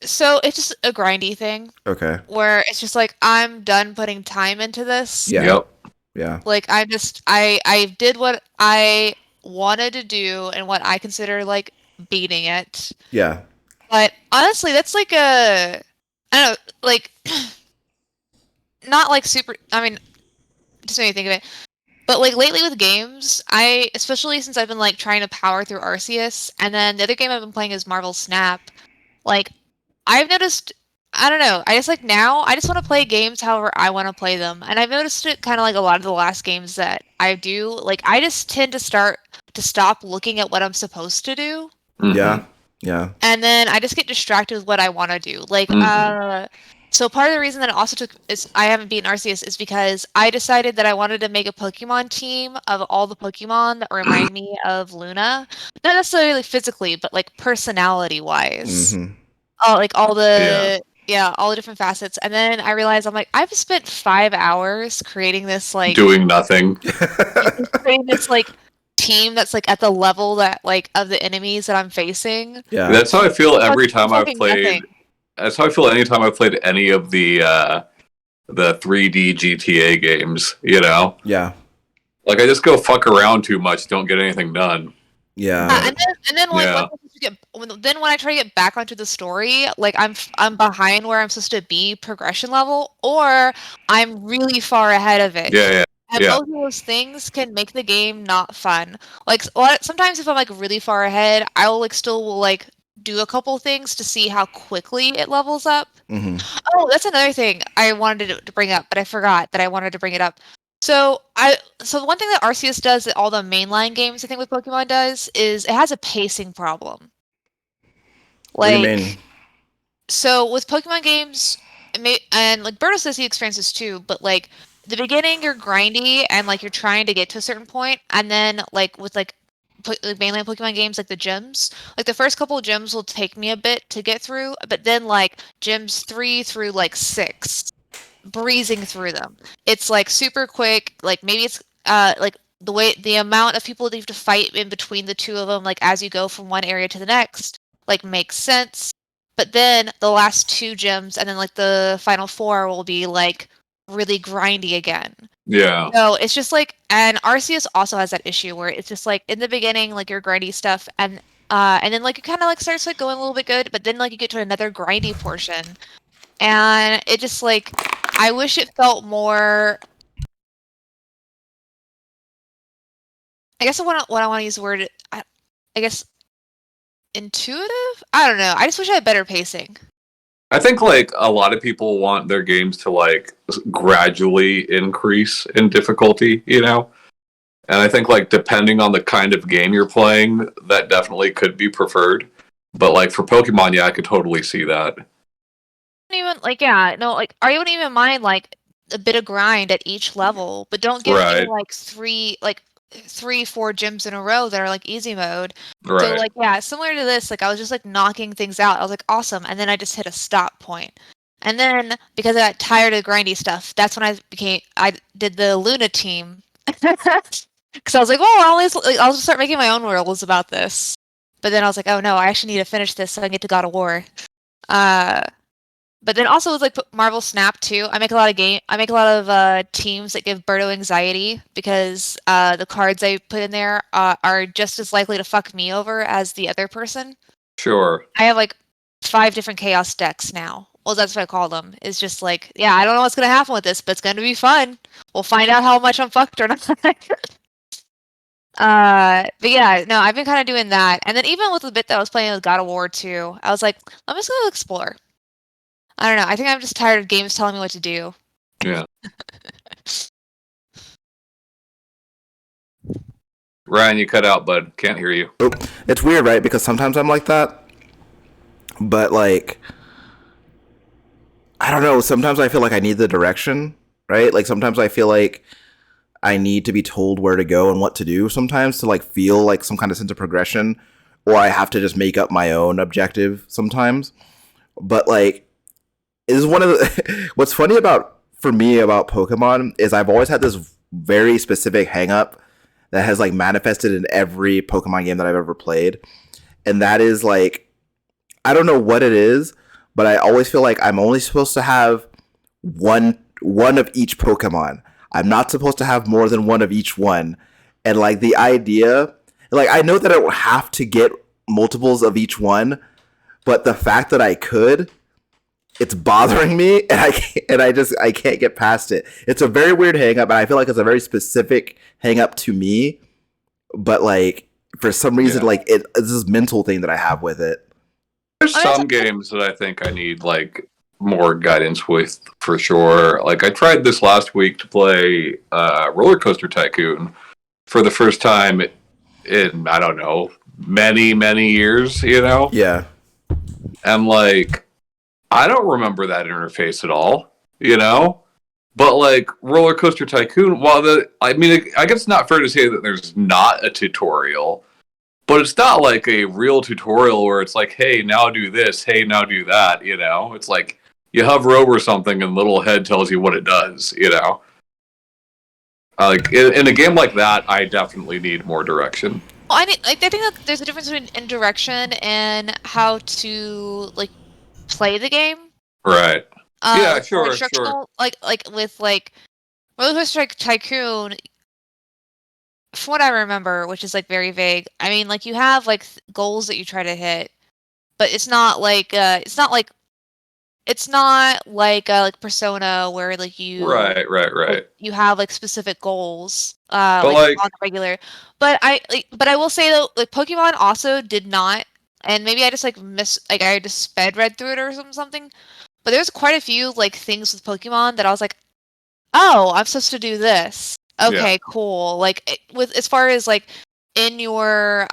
So it's just a grindy thing Okay. where it's just like I'm done putting time into this. Yeah. Yep. Yeah. Like I did what I wanted to do and what I consider like beating it. Yeah. But honestly, that's like I don't know, like not like super. I mean, just made me think of it. But like lately with games, especially since I've been like trying to power through Arceus, and then the other game I've been playing is Marvel Snap. Like I've noticed, I don't know, I just like now I just want to play games however I want to play them, and I've noticed it kind of like a lot of the last games that I do. Like I just tend to stop looking at what I'm supposed to do. Mhm. Yeah. Yeah. And then I just get distracted with what I want to do. Like, Mhm. so part of the reason that it also I haven't beaten Arceus is because I decided that I wanted to make a Pokemon team of all the Pokemon that remind me of Luna. Not necessarily physically, but like personality wise. Mm-hmm. Like all the all the different facets. And then I realized I'm like, I've spent 5 hours creating this like Doing nothing. creating this like team that's like at the level that like of the enemies that I'm facing. Yeah. That's how I feel every It's time I've fucking played. nothing. That's how I feel anytime I've played any of the 3D GTA games. Yeah. Like I just go fuck around too much, don't get anything done. Yeah. And then like Yeah. when I try to get back onto the story, like I'm behind where I'm supposed to be progression level, or I'm really far ahead of it. Yeah, And yeah. both of those things can make the game not fun. Like sometimes if I'm like really far ahead, I'll like still will like do a couple things to see how quickly it levels up. Mm-hmm. Oh, that's another thing I wanted to bring up, but I forgot that I wanted to bring it up. So the one thing that Arceus does that all the mainline games I think with Pokemon does is it has a pacing problem. What do you Like mean? so with Pokemon games, and like Berto says he experiences too, but like the beginning you're grindy and like you're trying to get to a certain point, and then like with like mainline Pokemon games like the gyms, like the first couple of gyms will take me a bit to get through, but then like gyms 3 through like 6, breezing through them. It's like super quick. Like maybe it's like the amount of people that you have to fight in between the two of them, like as you go from one area to the next, like makes sense. But then the last 2 gyms and then like the final 4 will be like really grindy again. Yeah. So it's just like, and Arceus also has that issue where it's just like in the beginning, like your grindy stuff, and then like it kind of like starts like going a little bit good, but then like you get to another grindy portion, and it just like I wish it felt more. I guess what I want to use the word. I guess intuitive. I don't know. I just wish I had better pacing. I think like a lot of people want their games to like gradually increase in difficulty, And I think like depending on the kind of game you're playing, that definitely could be preferred. But like for Pokemon, yeah, I could totally see that. Even like yeah, no, like I wouldn't even mind like a bit of grind at each level, but don't give me Right. like 3 like 3-4 gyms in a row that are like easy mode. So Right. like yeah, similar to this, like I was just like knocking things out. I was like awesome, and then I just hit a stop point. And then because I got tired of the grindy stuff, that's when I did the Luna team. Because I was like, I'll just start making my own rules about this. But then I was like, oh no, I actually need to finish this so I can get to God of War. But then also with like Marvel Snap too, I make a lot of teams that give Birdo anxiety because the cards I put in there are just as likely to fuck me over as the other person. Sure. I have like 5 different chaos decks now. Well, that's what I call them. It's just like, yeah, I don't know what's gonna happen with this, but it's gonna be fun. We'll find out how much I'm fucked or not. But yeah, no, I've been kind of doing that, and then even with the bit that I was playing with God of War 2, I was like, I'm just gonna explore. I don't know. I think I'm just tired of games telling me what to do. Yeah. Ryan, you cut out, bud. Can't hear you. Oh, it's weird, right? Because sometimes I'm like that, but like, I don't know. Sometimes I feel like I need the direction, right? Like sometimes I feel like I need to be told where to go and what to do sometimes to like feel like some kind of sense of progression, or I have to just make up my own objective sometimes. But like, is one of the what's funny about for me about Pokemon is I've always had this very specific hang up that has like manifested in every Pokemon game that I've ever played. And that is like, I don't know what it is, but I always feel like I'm only supposed to have one of each Pokemon. I'm not supposed to have more than one of each one. And like the idea, like I know that I don't have to get multiples of each one, but the fact that I could, it's bothering me, and I can't get past it. It's a very weird hang up, and I feel like it's a very specific hang up to me. But like for some reason, like it's this mental thing that I have with it. There's some games that I think I need like more guidance with for sure. Like I tried this last week to play Roller Coaster Tycoon for the first time in I don't know many years. You know? Yeah. And like I don't remember that interface at all. You know? But like Roller Coaster Tycoon, I guess it's not fair to say that there's not a tutorial. But it's not like a real tutorial where it's like, hey, now do this, hey, now do that, you know? It's like you hover over something and the little head tells you what it does, you know? Like in a game like that, I definitely need more direction. Well, I think that there's a difference between direction and how to like play the game. Right. Yeah, Like, sure. Like with like Roller Coaster Tycoon, from what I remember, which is like very vague. I mean, like you have like goals that you try to hit, but it's not like Persona where like you Right. like, you have like specific goals But like on the regular. But I will say though, like Pokemon also did not, and maybe I just like I just read through it or something. But there's quite a few like things with Pokemon that I was like, oh, I'm supposed to do this. Okay, cool. Like with as far as like in your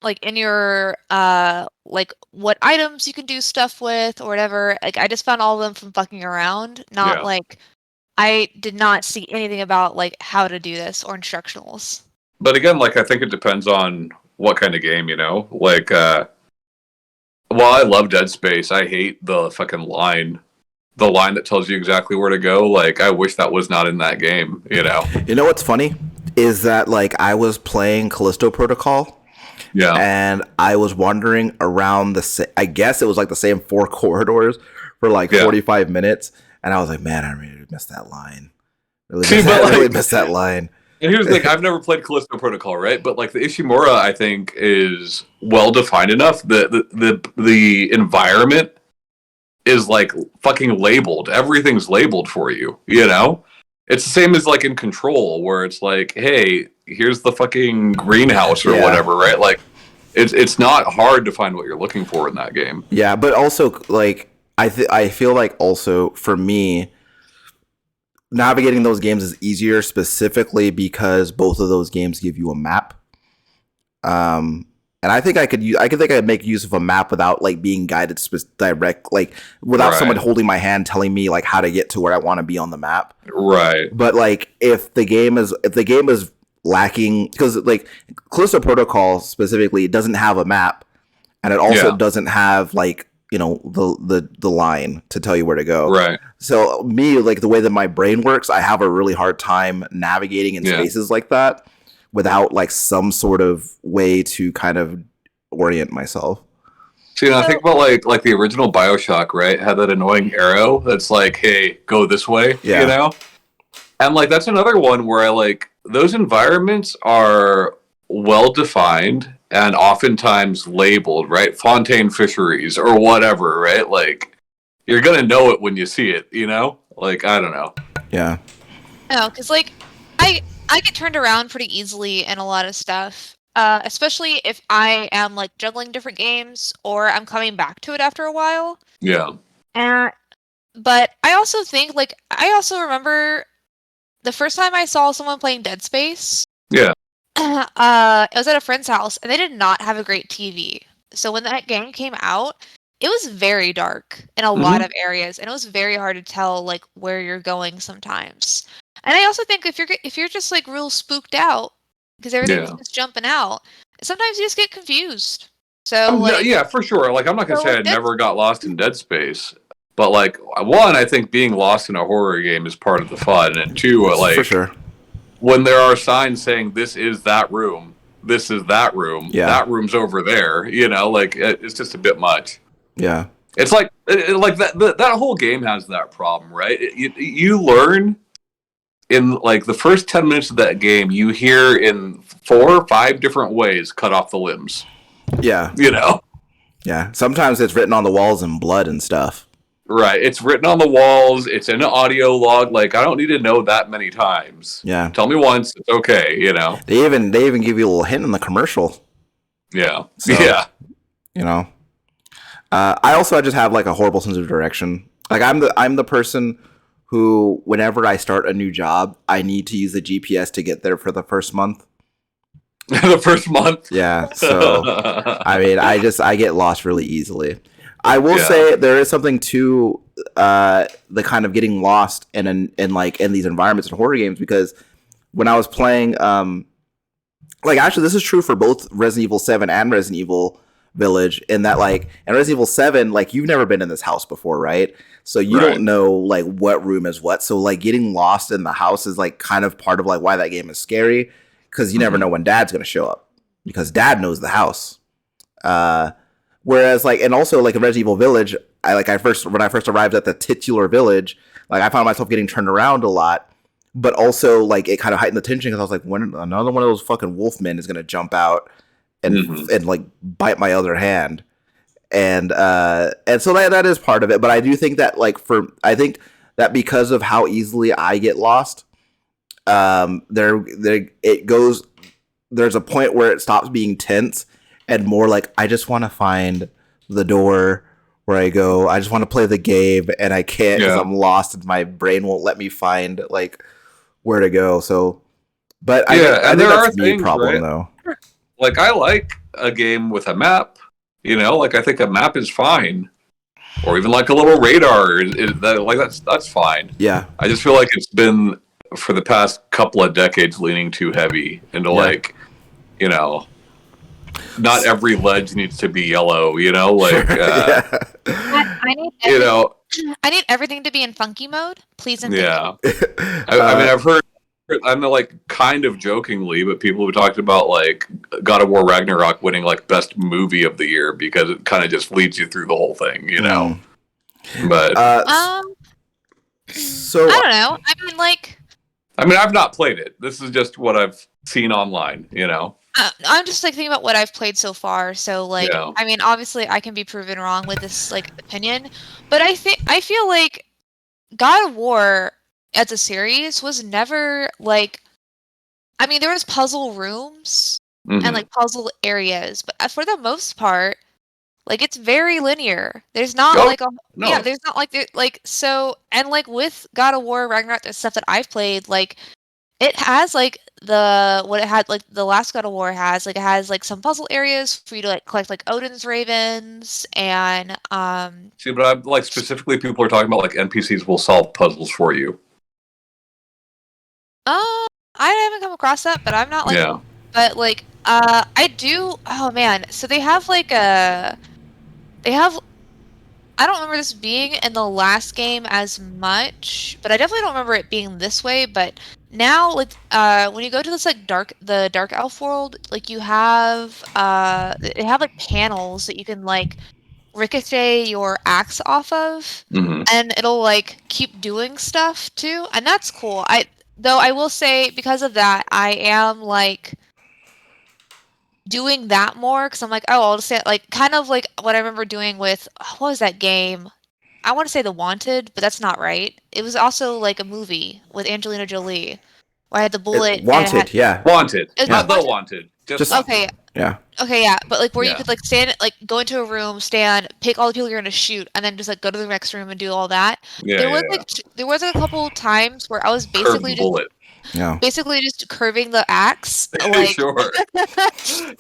like what items you can do stuff with or whatever. Like I just found all of them from fucking around, not like I did not see anything about like how to do this or instructionals. But again, like I think it depends on what kind of game, you know? Like while I love Dead Space, I hate the fucking line. The line that tells you exactly where to go. Like I wish that was not in that game, you know? You know what's funny? Is that like I was playing Callisto Protocol. Yeah. And I was wandering around I guess it was like the same 4 corridors for like 45 minutes. And I was like, man, I really missed that line. Really missed that line. And here's the thing, I've never played Callisto Protocol, right? But like the Ishimura, I think, is well defined enough. The environment is like fucking labeled. Everything's labeled for you, you know? It's the same as like in Control, where it's like, hey, here's the fucking greenhouse or whatever, right? Like it's not hard to find what you're looking for in that game. Yeah, but also like I feel like also for me navigating those games is easier specifically because both of those games give you a map. And I think I could make use of a map without like being guided direct, like without someone holding my hand telling me like how to get to where I want to be on the map. Right. But like if the game is lacking, because like Callisto Protocol specifically doesn't have a map, and it also doesn't have like, you know, the line to tell you where to go. Right. So me, like the way that my brain works, I have a really hard time navigating in spaces like that without like some sort of way to kind of orient myself. See, I think about like the original BioShock, right? Had that annoying arrow that's like, hey, go this way, you know? And like that's another one where I like those environments are well defined and oftentimes labeled, right? Fontaine fisheries or whatever, right? Like you're gonna know it when you see it, you know? Like I don't know. Yeah. No, because like I get turned around pretty easily in a lot of stuff, especially if I am like juggling different games or I'm coming back to it after a while. Yeah. But I also think like I also remember the first time I saw someone playing Dead Space. Yeah. It was at a friend's house and they did not have a great TV. So when that game came out, it was very dark in a lot of areas, and it was very hard to tell like where you're going sometimes. And I also think if you're just like real spooked out because everything's just jumping out, sometimes you just get confused. So like, yeah, for sure. Like I'm not gonna say I never got lost in Dead Space, but like one, I think being lost in a horror game is part of the fun, and two, like for sure, when there are signs saying this is that room, this is that room, that room's over there, you know, like it's just a bit much. Yeah, it's like that whole game has that problem, right? You learn in like the first 10 minutes of that game, you hear in 4 or 5 different ways cut off the limbs. Yeah, you know. Yeah, sometimes it's written on the walls in blood and stuff. Right, it's written on the walls. It's in an audio log. Like I don't need to know that many times. Yeah, tell me once, it's okay. You know. They even give you a little hint in the commercial. Yeah. So, you know. I just have like a horrible sense of direction. Like I'm the person who, whenever I start a new job, I need to use the GPS to get there for the first month. The first month? Yeah. So, I mean, I get lost really easily. I will say there is something to the kind of getting lost in these environments in horror games, because when I was playing, like actually this is true for both Resident Evil 7 and Resident Evil Village, in that like in Resident Evil 7, like you've never been in this house before, right? So you don't know like what room is what. So like getting lost in the house is like kind of part of like why that game is scary, because you never know when Dad's gonna show up, because Dad knows the house. Whereas like, and also like in Resident Evil Village, when I first arrived at the titular village, like I found myself getting turned around a lot, but also like it kind of heightened the tension, because I was like, when another one of those fucking wolfmen is gonna jump out and like bite my other hand, and so that is part of it. But I do think that like I think that because of how easily I get lost, there's a point where it stops being tense and more like I just want to find the door where I go. I just want to play the game, and I can't because I'm lost and my brain won't let me find like where to go. So, but I think that's me problem though. Like I like a game with a map, you know. Like I think a map is fine, or even like a little radar that's fine. Yeah, I just feel like it's been for the past couple of decades leaning too heavy into like, you know, not every ledge needs to be yellow, you know, like I need everything to be in funky mode, please. And I mean, I've heard, I'm like kind of jokingly, but people have talked about like God of War Ragnarok winning like best movie of the year because it kind of just leads you through the whole thing, you know. But so I don't know. I mean, I've not played it. This is just what I've seen online, you know. I'm just like thinking about what I've played so far. So like, I mean, obviously I can be proven wrong with this like opinion, but I feel like God of War as a series was never like, I mean, there was puzzle rooms and like puzzle areas, but for the most part, like it's very linear. There's not there's not like so, and like with God of War Ragnarok, the stuff that I've played, like It has like what it had like the last God of War has like it has like some puzzle areas for you to like collect like Odin's ravens and See, but I'm like specifically people are talking about like NPCs will solve puzzles for you. I haven't come across that, but I'm not like Yeah. but like I do. Oh man, so they have like they have. I don't remember this being in the last game as much, but I definitely don't remember it being this way. But now, like, when you go to this like the Dark Elf world, like you have they have like panels that you can like ricochet your axe off of, Hmm. and it'll like keep doing stuff too, and that's cool. I will say because of that, I am like doing that more because I'm like, oh, I'll just say like kind of like what I remember doing with what was that game? I want to say The Wanted, but that's not right. It was also like a movie with Angelina Jolie where I had the bullet and it had Wanted, yeah. Wanted, it was not the Wanted? wanted. Just Just- wanted. Okay, Yeah. okay, yeah, but like where you Yeah. could like stand, like go into a room, stand, pick all the people you're gonna shoot, and then just like go to the next room and do all that. Yeah, There was yeah. like there was like, a couple times where I was Curve basically the just bullet. Yeah. curving the axe, like Sure,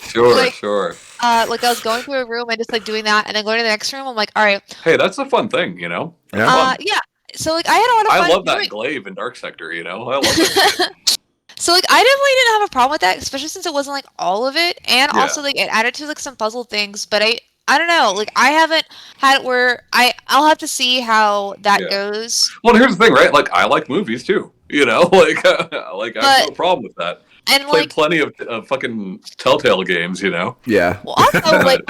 sure, Like- sure. like I was going through a room and just like doing that, and then going to the next room. I'm like, all right, Hey, that's a fun thing, you know. That's Yeah. fun. yeah. So like I had a lot of fun I love that doing- glaive in Dark Sector. You know, I love that. So like I definitely didn't have a problem with that, especially since it wasn't like all of it, and Yeah. also like it added to like some puzzle things. But I don't know, like I haven't had it where I'll have to see how that Yeah. goes. Well, here's the thing, right? Like, I like movies too. You know, like I have no But- problem with that. And Played like plenty of fucking Telltale games. You know. Yeah. well, also like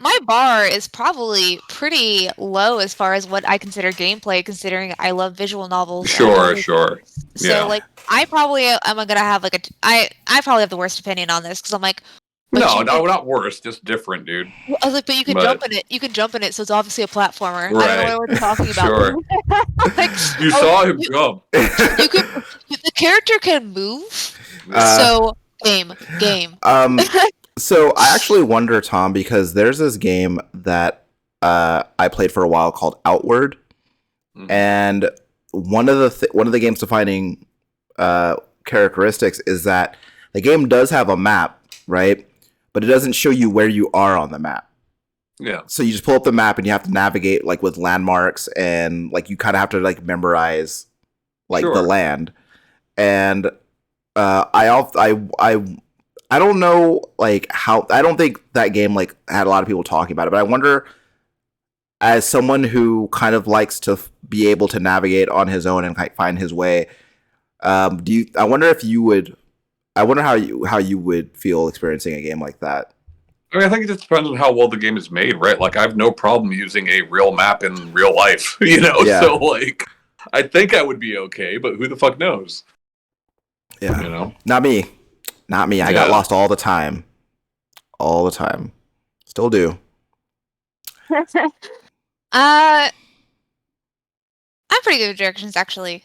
my bar is probably pretty low as far as what I consider gameplay, considering I love visual novels. and Sure, movies. sure. So Yeah. like I probably am gonna have like I probably have the worst opinion on this because I'm like. but No, you no, could- not worse, just different, dude. I was like, but you can But- jump in it. You can jump in it, so it's obviously a platformer. I Right. don't know what we're talking about. Sure. Like, You oh, saw him you- jump. You can. The character can move. Uh, So game. So I actually wonder, Tom, because there's this game that I played for a while called Outward, Mhm. and one of the game's defining characteristics is that the game does have a map, right? But it doesn't show you where you are on the map. Yeah. So you just pull up the map and you have to navigate like with landmarks, and like you kind of have to like memorize like Sure. the land. And I don't know like how, I don't think that game like had a lot of people talking about it, but I wonder, as someone who kind of likes to be able to navigate on his own and like, find his way, I wonder if you would, I wonder how you would feel experiencing a game like that. I mean, I think it just depends on how well the game is made, right? Like, I have no problem using a real map in real life, you know? Yeah. So, like, I think I would be okay, but who the fuck knows? Yeah. You know? Not me. I got Yeah. lost all the time. All the time. Still do. I'm pretty good with directions actually.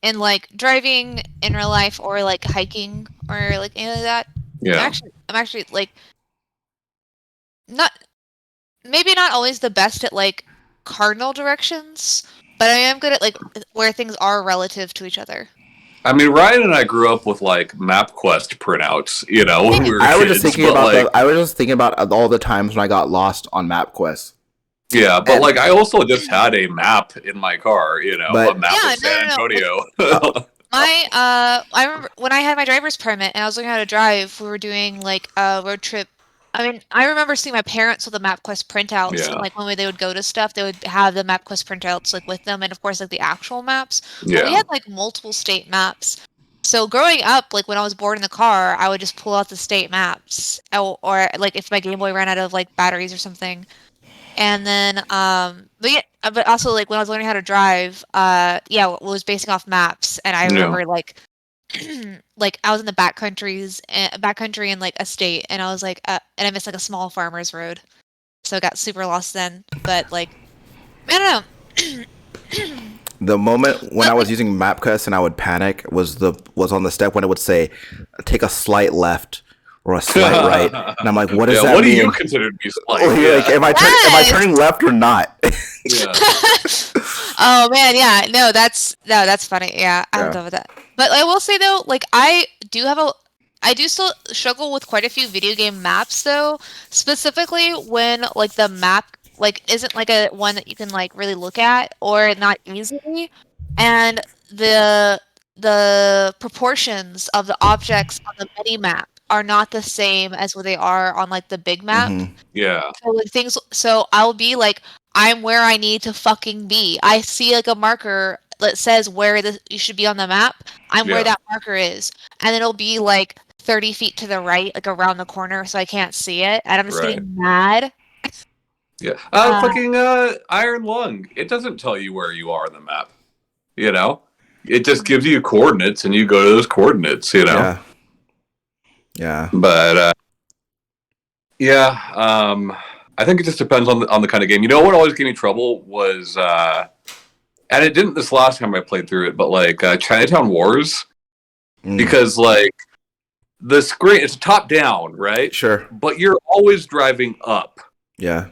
In like driving in real life or like hiking or like any of that. Yeah. I'm actually like not maybe not always the best at like cardinal directions, but I am good at like where things are relative to each other. I mean, Ryan and I grew up with, like, MapQuest printouts, you know, when we were I was kids. just thinking but, about like, I was just thinking about all the times when I got lost on MapQuest. Yeah, but, and- like, I also just had a map in my car, you know, But- a map Yeah, of San no. Antonio. I remember when I had my driver's permit and I was learning how to drive, we were doing like a road trip. I mean, I remember seeing my parents with the MapQuest printouts, Yeah. and like when they would go to stuff, they would have the MapQuest printouts like with them, and of course like the actual maps. But we Yeah. had like multiple state maps. So growing up, like when I was bored in the car, I would just pull out the state maps, or like if my Game Boy ran out of like batteries or something. And then, but also like when I was learning how to drive, yeah, it was basing off maps, and I Yeah. remember like, like I was in the backcountry in like a state, and I was like, and I missed like a small farmer's road, so I got super lost then. But like, I don't know. The moment when I was using MapQuest and I would panic was on the step when it would say take a slight left or a slight right, and I'm like, what does Yeah, that what do mean? you consider to be slight? Like, Yeah. am I Yes! turning left or not? Yeah. Oh man, yeah, no, that's funny. Yeah, I'm Yeah. done with that. But I will say though, like I do still struggle with quite a few video game maps though, specifically when like the map like isn't like a one that you can like really look at or not easily, and the proportions of the objects on the mini map are not the same as what they are on like the big map. Mhm. Yeah. So like things, so I'll be like, I'm where I need to fucking be. I see like a marker that says where you should be on the map. I'm where Yeah. that marker is, and it'll be like 30 feet to the right, like around the corner, so I can't see it, and I'm just Right. getting mad. Yeah. Uh, Fucking Iron Lung. It doesn't tell you where you are on the map. You know? It just gives you coordinates and you go to those coordinates, you know? Yeah. Yeah. But yeah, I think it just depends on the kind of game. You know what always gave me trouble was and it didn't this last time I played through it, but like Chinatown Wars. Mm. Because like the screen it's top down, right? Sure. But you're always driving up. Yeah.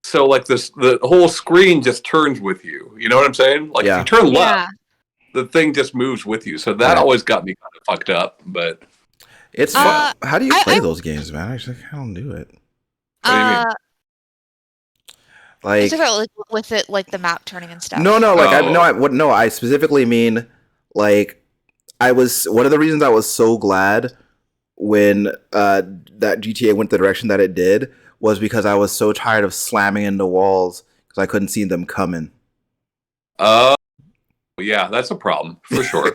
So like the whole screen just turns with you. You know what I'm saying? Like Yeah. if you turn left, yeah. the thing just moves with you. So that Right. always got me kind of fucked up. But It's Uh, fun. How do you I- play I- those games, man? Actually, I don't do it. What do you mean? Like, It's about like with it, like the map turning and stuff. no, like Oh. I specifically mean like I was one of the reasons I was so glad when that GTA went the direction that it did was because I was so tired of slamming into walls because I couldn't see them coming. Yeah, that's a problem for sure.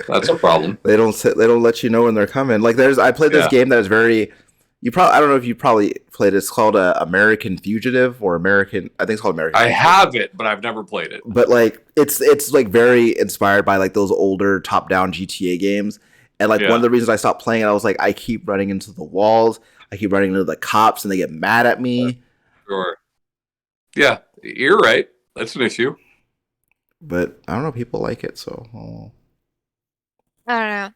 That's a problem. They don't let you know when they're coming. Like I played this Yeah. game that is very I don't know if you probably played it. It's called American Fugitive or American. I think it's called American. I Fugitive. have it, but I've never played it. But like it's like very inspired by like those older top down GTA games. And like Yeah. one of the reasons I stopped playing it, I was like, I keep running into the walls. I keep running into the cops, and they get mad at me. Sure. Yeah, you're right. That's an issue. But I don't know. People like it, so I don't know.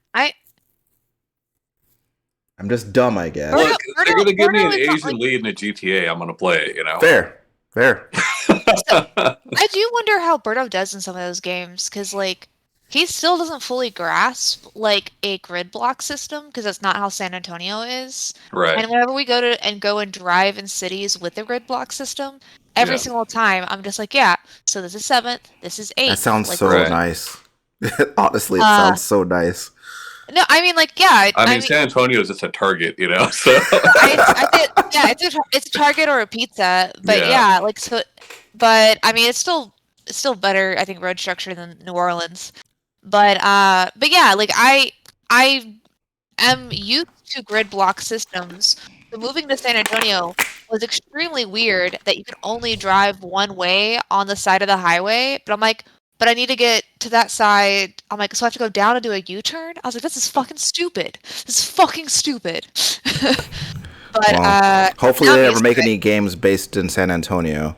I'm just dumb, I guess. Bruno- Look, if they're gonna give me an Bruno is not Asian like- lead in a GTA, I'm gonna play it. You know. Fair. I do wonder how Birdo does in some of those games because, like, he still doesn't fully grasp like a grid block system because that's not how San Antonio is. Right. And whenever we go and drive in cities with the grid block system, every Yeah. single time I'm just like, yeah. So this is 7th, this is 8th. That sounds like, so Right. nice. Honestly, it Uh, sounds so nice. No, I mean, like, yeah. I mean, San Antonio is just a target, you know. So I think, yeah, it's a Target or a pizza, but Yeah. yeah, like so. But I mean, it's still better, I think, road structure than New Orleans. But yeah, like I am used to grid block systems. So moving to San Antonio was extremely weird that you can only drive one way on the side of the highway. But I'm like, but I need to get to that side. I'm like, so I have to go down and do a U-turn? I was like, this is fucking stupid. This is fucking stupid. But Well, hopefully now they I'm never used make to it. any games based in San Antonio.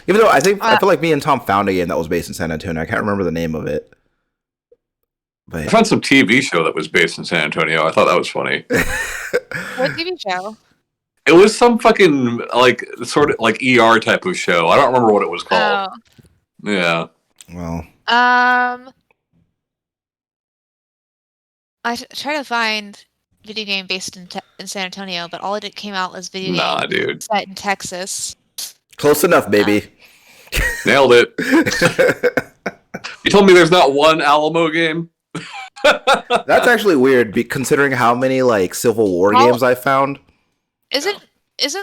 Even though I feel like me and Tom found a game that was based in San Antonio. I can't remember the name of it. I But found some TV show that was based in San Antonio. I thought that was funny. What TV show? It was some fucking like sort of like ER type of show. I don't remember what it was called. Yeah. well, Try to find video game based in San Antonio, but all it came out was video Nah, game dude. set in Texas. close enough, baby. Nailed it. You told me there's not one Alamo game? That's actually weird, considering how many like Civil War Call- games I found. Isn't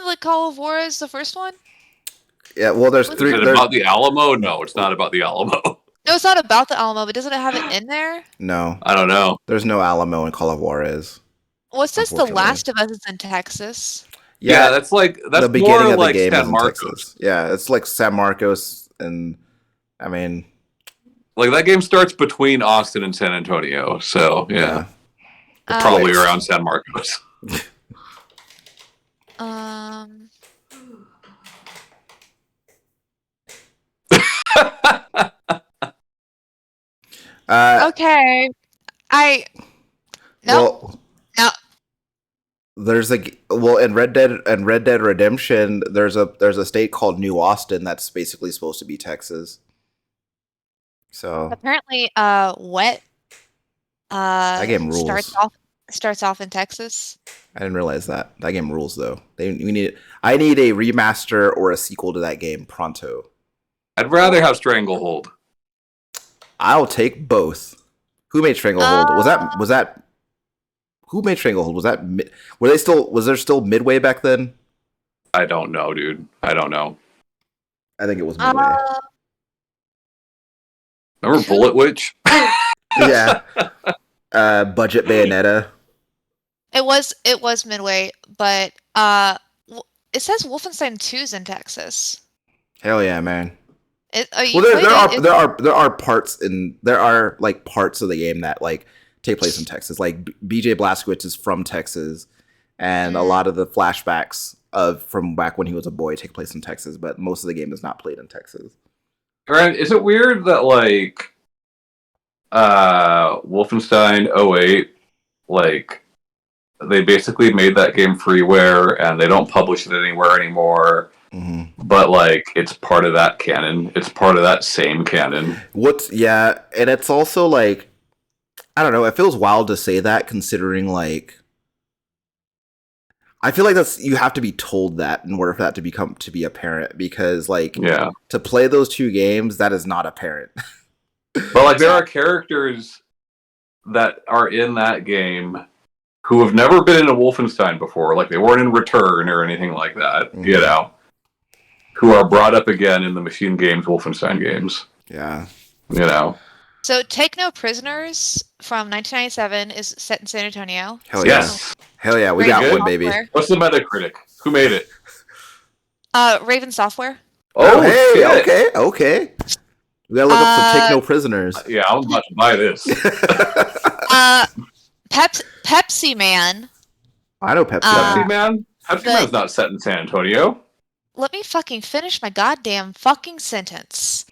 like Call of War is the first one? Yeah, well, there's Is three. Is it There's, about the Alamo? No, it's not about the Alamo. No, it's not about the Alamo, but doesn't it have it in there? no, I don't know. there's no Alamo in Call of Juarez. Well, it says The Unfortunately. Last of Us is in Texas. Yeah, that's the beginning more of the like game is San in Marcos. Texas. Yeah, it's like San Marcos, and I mean, Like that game starts between Austin and San Antonio. So yeah, probably Place. around San Marcos. Um. Uh, Okay. No. well, No. there's in Red Dead Redemption, there's a state called New Austin that's basically supposed to be Texas. So Apparently, Wet that game rules. starts off in Texas. I didn't realize that. That game rules though. I need a remaster or a sequel to that game pronto. I'd rather have Stranglehold. I'll take both. Who made Stranglehold? Was that who made Stranglehold? Was there still Midway back then? I don't know, dude. I don't know. I think it was Midway. Remember Bullet Witch? Yeah. Budget Bayonetta. It was Midway, but it says Wolfenstein 2's in Texas. Hell yeah, man. Well, there are parts of the game that like take place in Texas. Like BJ Blazkowicz is from Texas, and a lot of the flashbacks from back when he was a boy take place in Texas. But most of the game is not played in Texas. Right? Is it weird that like Wolfenstein 08, like they basically made that game freeware and they don't publish it anywhere anymore? Mm-hmm. But like it's part of that canon. It's part of that same canon. And it's also like I don't know. It feels wild to say that, considering like I feel like you have to be told that in order for that to be apparent. Because like to play those two games, that is not apparent. But like there are characters that are in that game who have never been in a Wolfenstein before. Like they weren't in Return or anything like that. Mm-hmm. You know. Who are brought up again in the Machine Games Wolfenstein games. Yeah. You know. So Take No Prisoners from 1997 is set in San Antonio. Hell yeah. Yes. Hell yeah, we got one, baby. What's the Metacritic? Who made it? Raven Software. Oh, hey, okay. We gotta look up some Take No Prisoners. Yeah, I'm about to buy this. Pepsi Man. I know Pepsi Man. Pepsi Man's not set in San Antonio. Let me fucking finish my goddamn fucking sentence.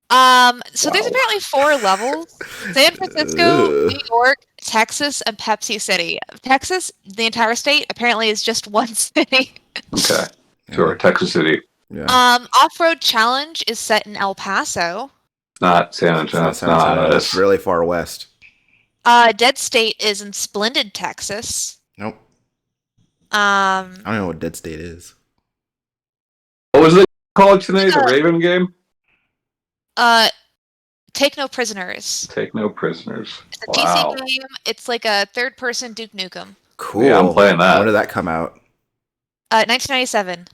So there's apparently 4 levels. San Francisco, New York, Texas, and Pepsi City. Texas, the entire state, apparently is just one city. Okay. Sure, Texas City. Yeah. Off-Road Challenge is set in El Paso. Not San Antonio. It's really far west. Dead State is in Splendid, Texas. Nope. I don't know what Dead State is. What was it called today? The Raven game? Take No Prisoners. Take No Prisoners. It's a PC game. It's like a third-person Duke Nukem. Cool. Yeah, I'm playing that. When did that come out? 1997.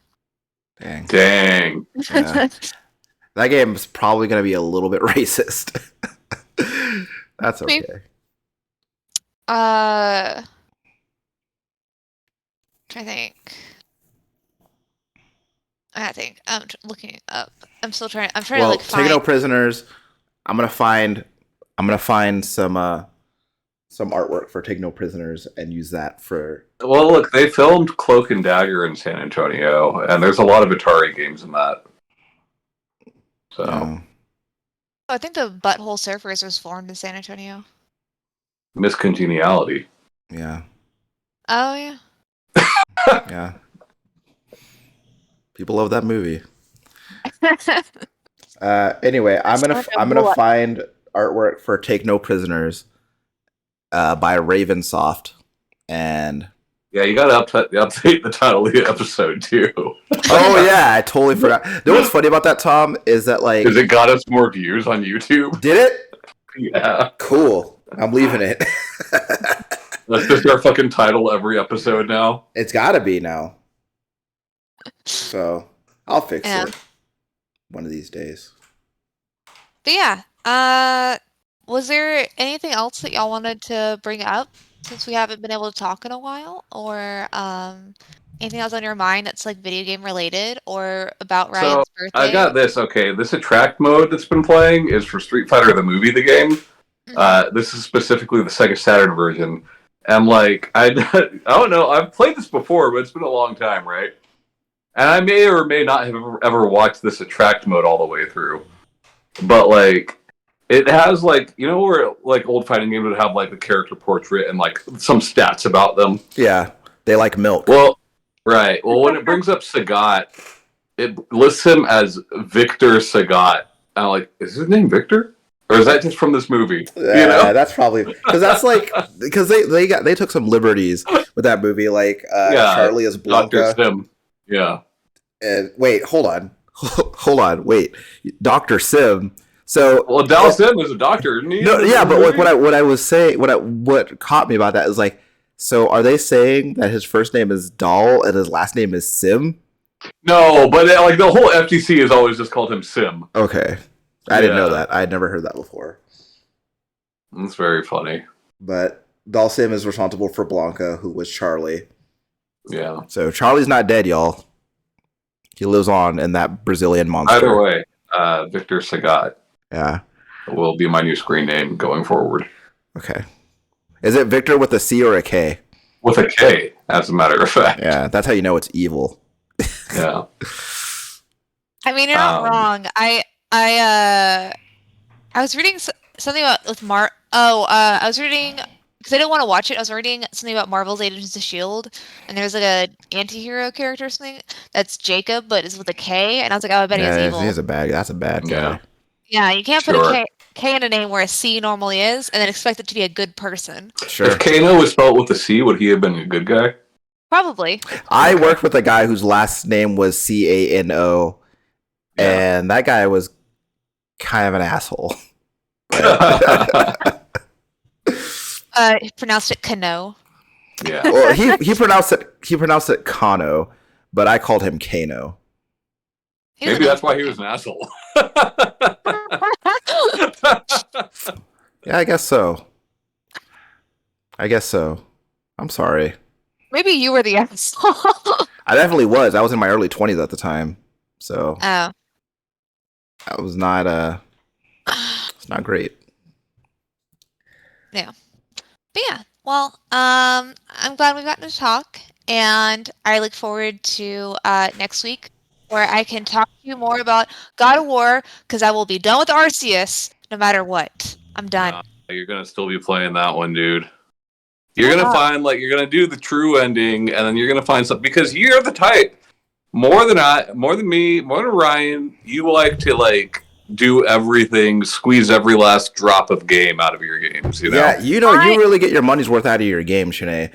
Dang. Yeah. That game is probably going to be a little bit racist. That's okay. I think I'm looking it up. I'm trying to like find. Take No Prisoners. I'm gonna find some artwork for Take No Prisoners and use that for. Well, look, they filmed Cloak and Dagger in San Antonio, and there's a lot of Atari games in that. So. I think the Butthole Surfers was formed in San Antonio. Miss Congeniality. Yeah. Oh yeah. Yeah. People love that movie. Anyway, I'm gonna find artwork for Take No Prisoners by Ravensoft, and yeah, you gotta update the title of the episode too. Oh yeah, I totally forgot. You know what's funny about that, Tom, is that like because it got us more views on YouTube. Did it? Yeah. Cool. I'm leaving it. That's just our fucking title every episode now. It's gotta be now. So I'll fix it one of these days. But yeah, was there anything else that y'all wanted to bring up since we haven't been able to talk in a while, or anything else on your mind that's like video game related or about Ryan's birthday? I got this. Okay, this attract mode that's been playing is for Street Fighter the movie, the game. Mm-hmm. This is specifically the Sega Saturn version, and like I don't know, I've played this before, but it's been a long time, right? And I may or may not have ever watched this attract mode all the way through. But, like, it has, like, you know where, like, old fighting games would have, like, the character portrait and, like, some stats about them? Yeah. They like milk. Well, right. Well, when it brings up Sagat, it lists him as Victor Sagat. I'm like, is his name Victor? Or is that just from this movie? Yeah, that's probably because that's like because they took some liberties with that movie, like Charlie as Blanca. Dr. Sim. Yeah. And wait, hold on, wait, Dr. Sim. So Well, Dallas Sim is a doctor, isn't he? no, yeah, but like what I was saying, what caught me about that is like, so are they saying that his first name is Dahl and his last name is Sim? No, but like the whole FTC has always just called him Sim. Okay. I didn't know that. I had never heard that before. That's very funny. But Dahl Sim is responsible for Blanca, who was Charlie. Yeah. So Charlie's not dead, y'all. He lives on in that Brazilian monster. Either way, Victor Sagat Yeah. will be my new screen name going forward. Okay. Is it Victor with a C or a K? With a K, as a matter of fact. Yeah, that's how you know it's evil. Yeah. I mean, you're not wrong. I was reading something about with I was reading because I didn't want to watch it. I was reading something about Marvel's Agents of Shield, and there's like a anti-hero character or something that's Jacob, but it's with a K, and I was like, oh, I bet he's evil. He's that's a bad guy. Yeah, you can't put a K in a name where a C normally is, and then expect it to be a good person. Sure. If Kano was spelled with a C, would he have been a good guy? Probably. I worked with a guy whose last name was Cano, and that guy was kind of an asshole. He pronounced it Kano. Yeah. Well, he pronounced it Kano, but I called him Kano. Maybe that's why he was an asshole. Yeah, I guess so. I'm sorry. Maybe you were the asshole. I definitely was. I was in my early 20s at the time, so Oh. that was not it's not great. Yeah. But yeah, well, I'm glad we've gotten to talk, and I look forward to next week where I can talk to you more about God of War, because I will be done with Arceus no matter what. I'm done. You're gonna still be playing that one, dude. You're gonna find you're gonna do the true ending, and then you're gonna find something because you're the type more than me, more than Ryan. You like to do everything, squeeze every last drop of game out of your games. You know? Yeah, you really get your money's worth out of your game, Shanae.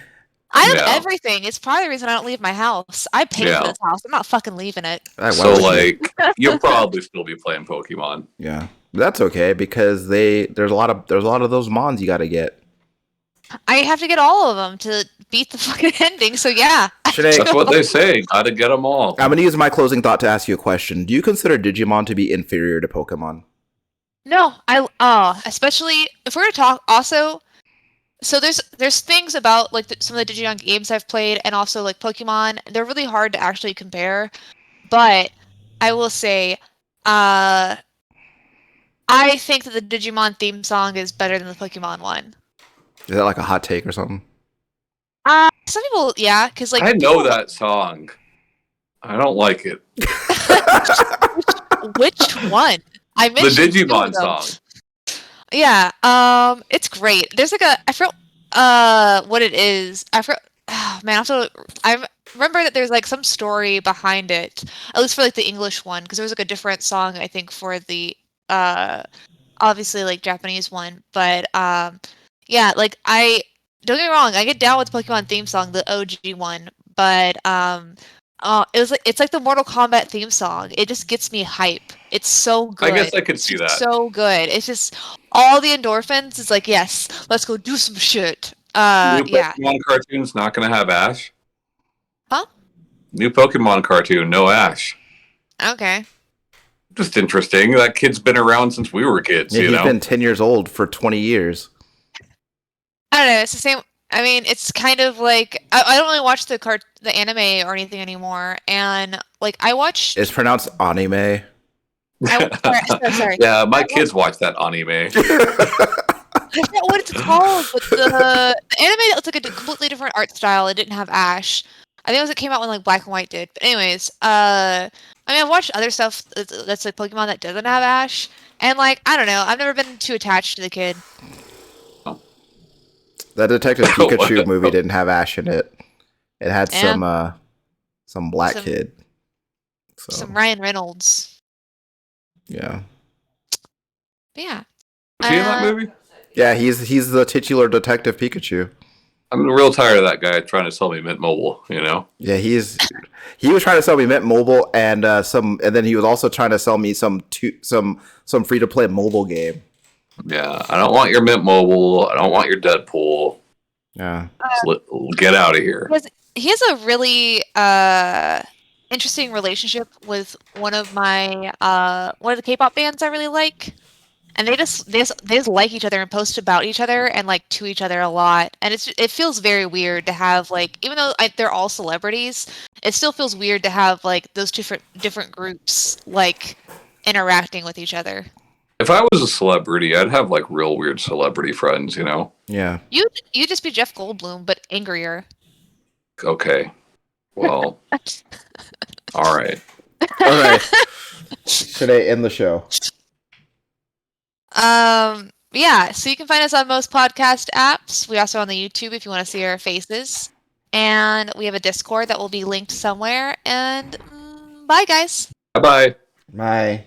I have everything. It's probably the reason I don't leave my house. I paid for this house. I'm not fucking leaving it. So you'll probably still be playing Pokemon. Yeah, that's okay because there's a lot of those mons you got to get. I have to get all of them to beat the fucking ending. So yeah, Shanae, that's what they say. Gotta get them all. I'm gonna use my closing thought to ask you a question. Do you consider Digimon to be inferior to Pokemon? No, especially if we're gonna talk also. So there's things about some of the Digimon games I've played and also like Pokemon. They're really hard to actually compare, but I will say, I think that the Digimon theme song is better than the Pokemon one. Is that like a hot take or something? Some people, yeah, because I know that song. I don't like it. Which one? I The mentioned Digimon song. Yeah, it's great. There's I forgot what it is. I forgot. Oh, man, I remember that there's some story behind it. At least for the English one, because there was a different song I think for the obviously Japanese one. But yeah, I don't get me wrong, I get down with the Pokemon theme song, the OG one, but it's like the Mortal Kombat theme song. It just gets me hype. It's so good. I guess I could see that. So good. It's just all the endorphins. It's yes, let's go do some shit. New Pokemon cartoon's not gonna have Ash. Huh? New Pokemon cartoon, no Ash. Okay. Just interesting. That kid's been around since we were kids. Yeah, he's been 10 years old for 20 years. I don't know. It's the same. I mean, it's kind of I don't really watch the anime or anything anymore, and I watch. It's pronounced anime. Sorry. Yeah, my kids watch that anime. I forget what it's called, but the anime that looks like a completely different art style. It didn't have Ash. I think it came out when Black and White did. But anyways, I mean, I've watched other stuff that's Pokemon that doesn't have Ash, and I don't know. I've never been too attached to the kid. That Detective Pikachu movie didn't have Ash in it. It had Yeah. some black Some- kid. So Some Ryan Reynolds. yeah. But yeah. Was he in that movie? Yeah, he's the titular Detective Pikachu. I'm real tired of that guy trying to sell me Mint Mobile. You know. Yeah, he was trying to sell me Mint Mobile and then he was also trying to sell me some free to play mobile game. Yeah, I don't want your Mint Mobile. I don't want your Deadpool. Yeah. Get out of here. He has a really interesting relationship with one of the K-pop bands I really like, and they just like each other and post about each other and like to each other a lot, and it feels very weird to have like, even though they're all celebrities, it still feels weird to have like those different groups like interacting with each other. If I was a celebrity, I'd have like real weird celebrity friends. You know. Yeah. You'd just be Jeff Goldblum but angrier. Okay. Well. All right. All right. Should I end the show? Yeah, so you can find us on most podcast apps. We also on the YouTube if you want to see our faces. And we have a Discord that will be linked somewhere. And bye, guys. Bye bye. Bye.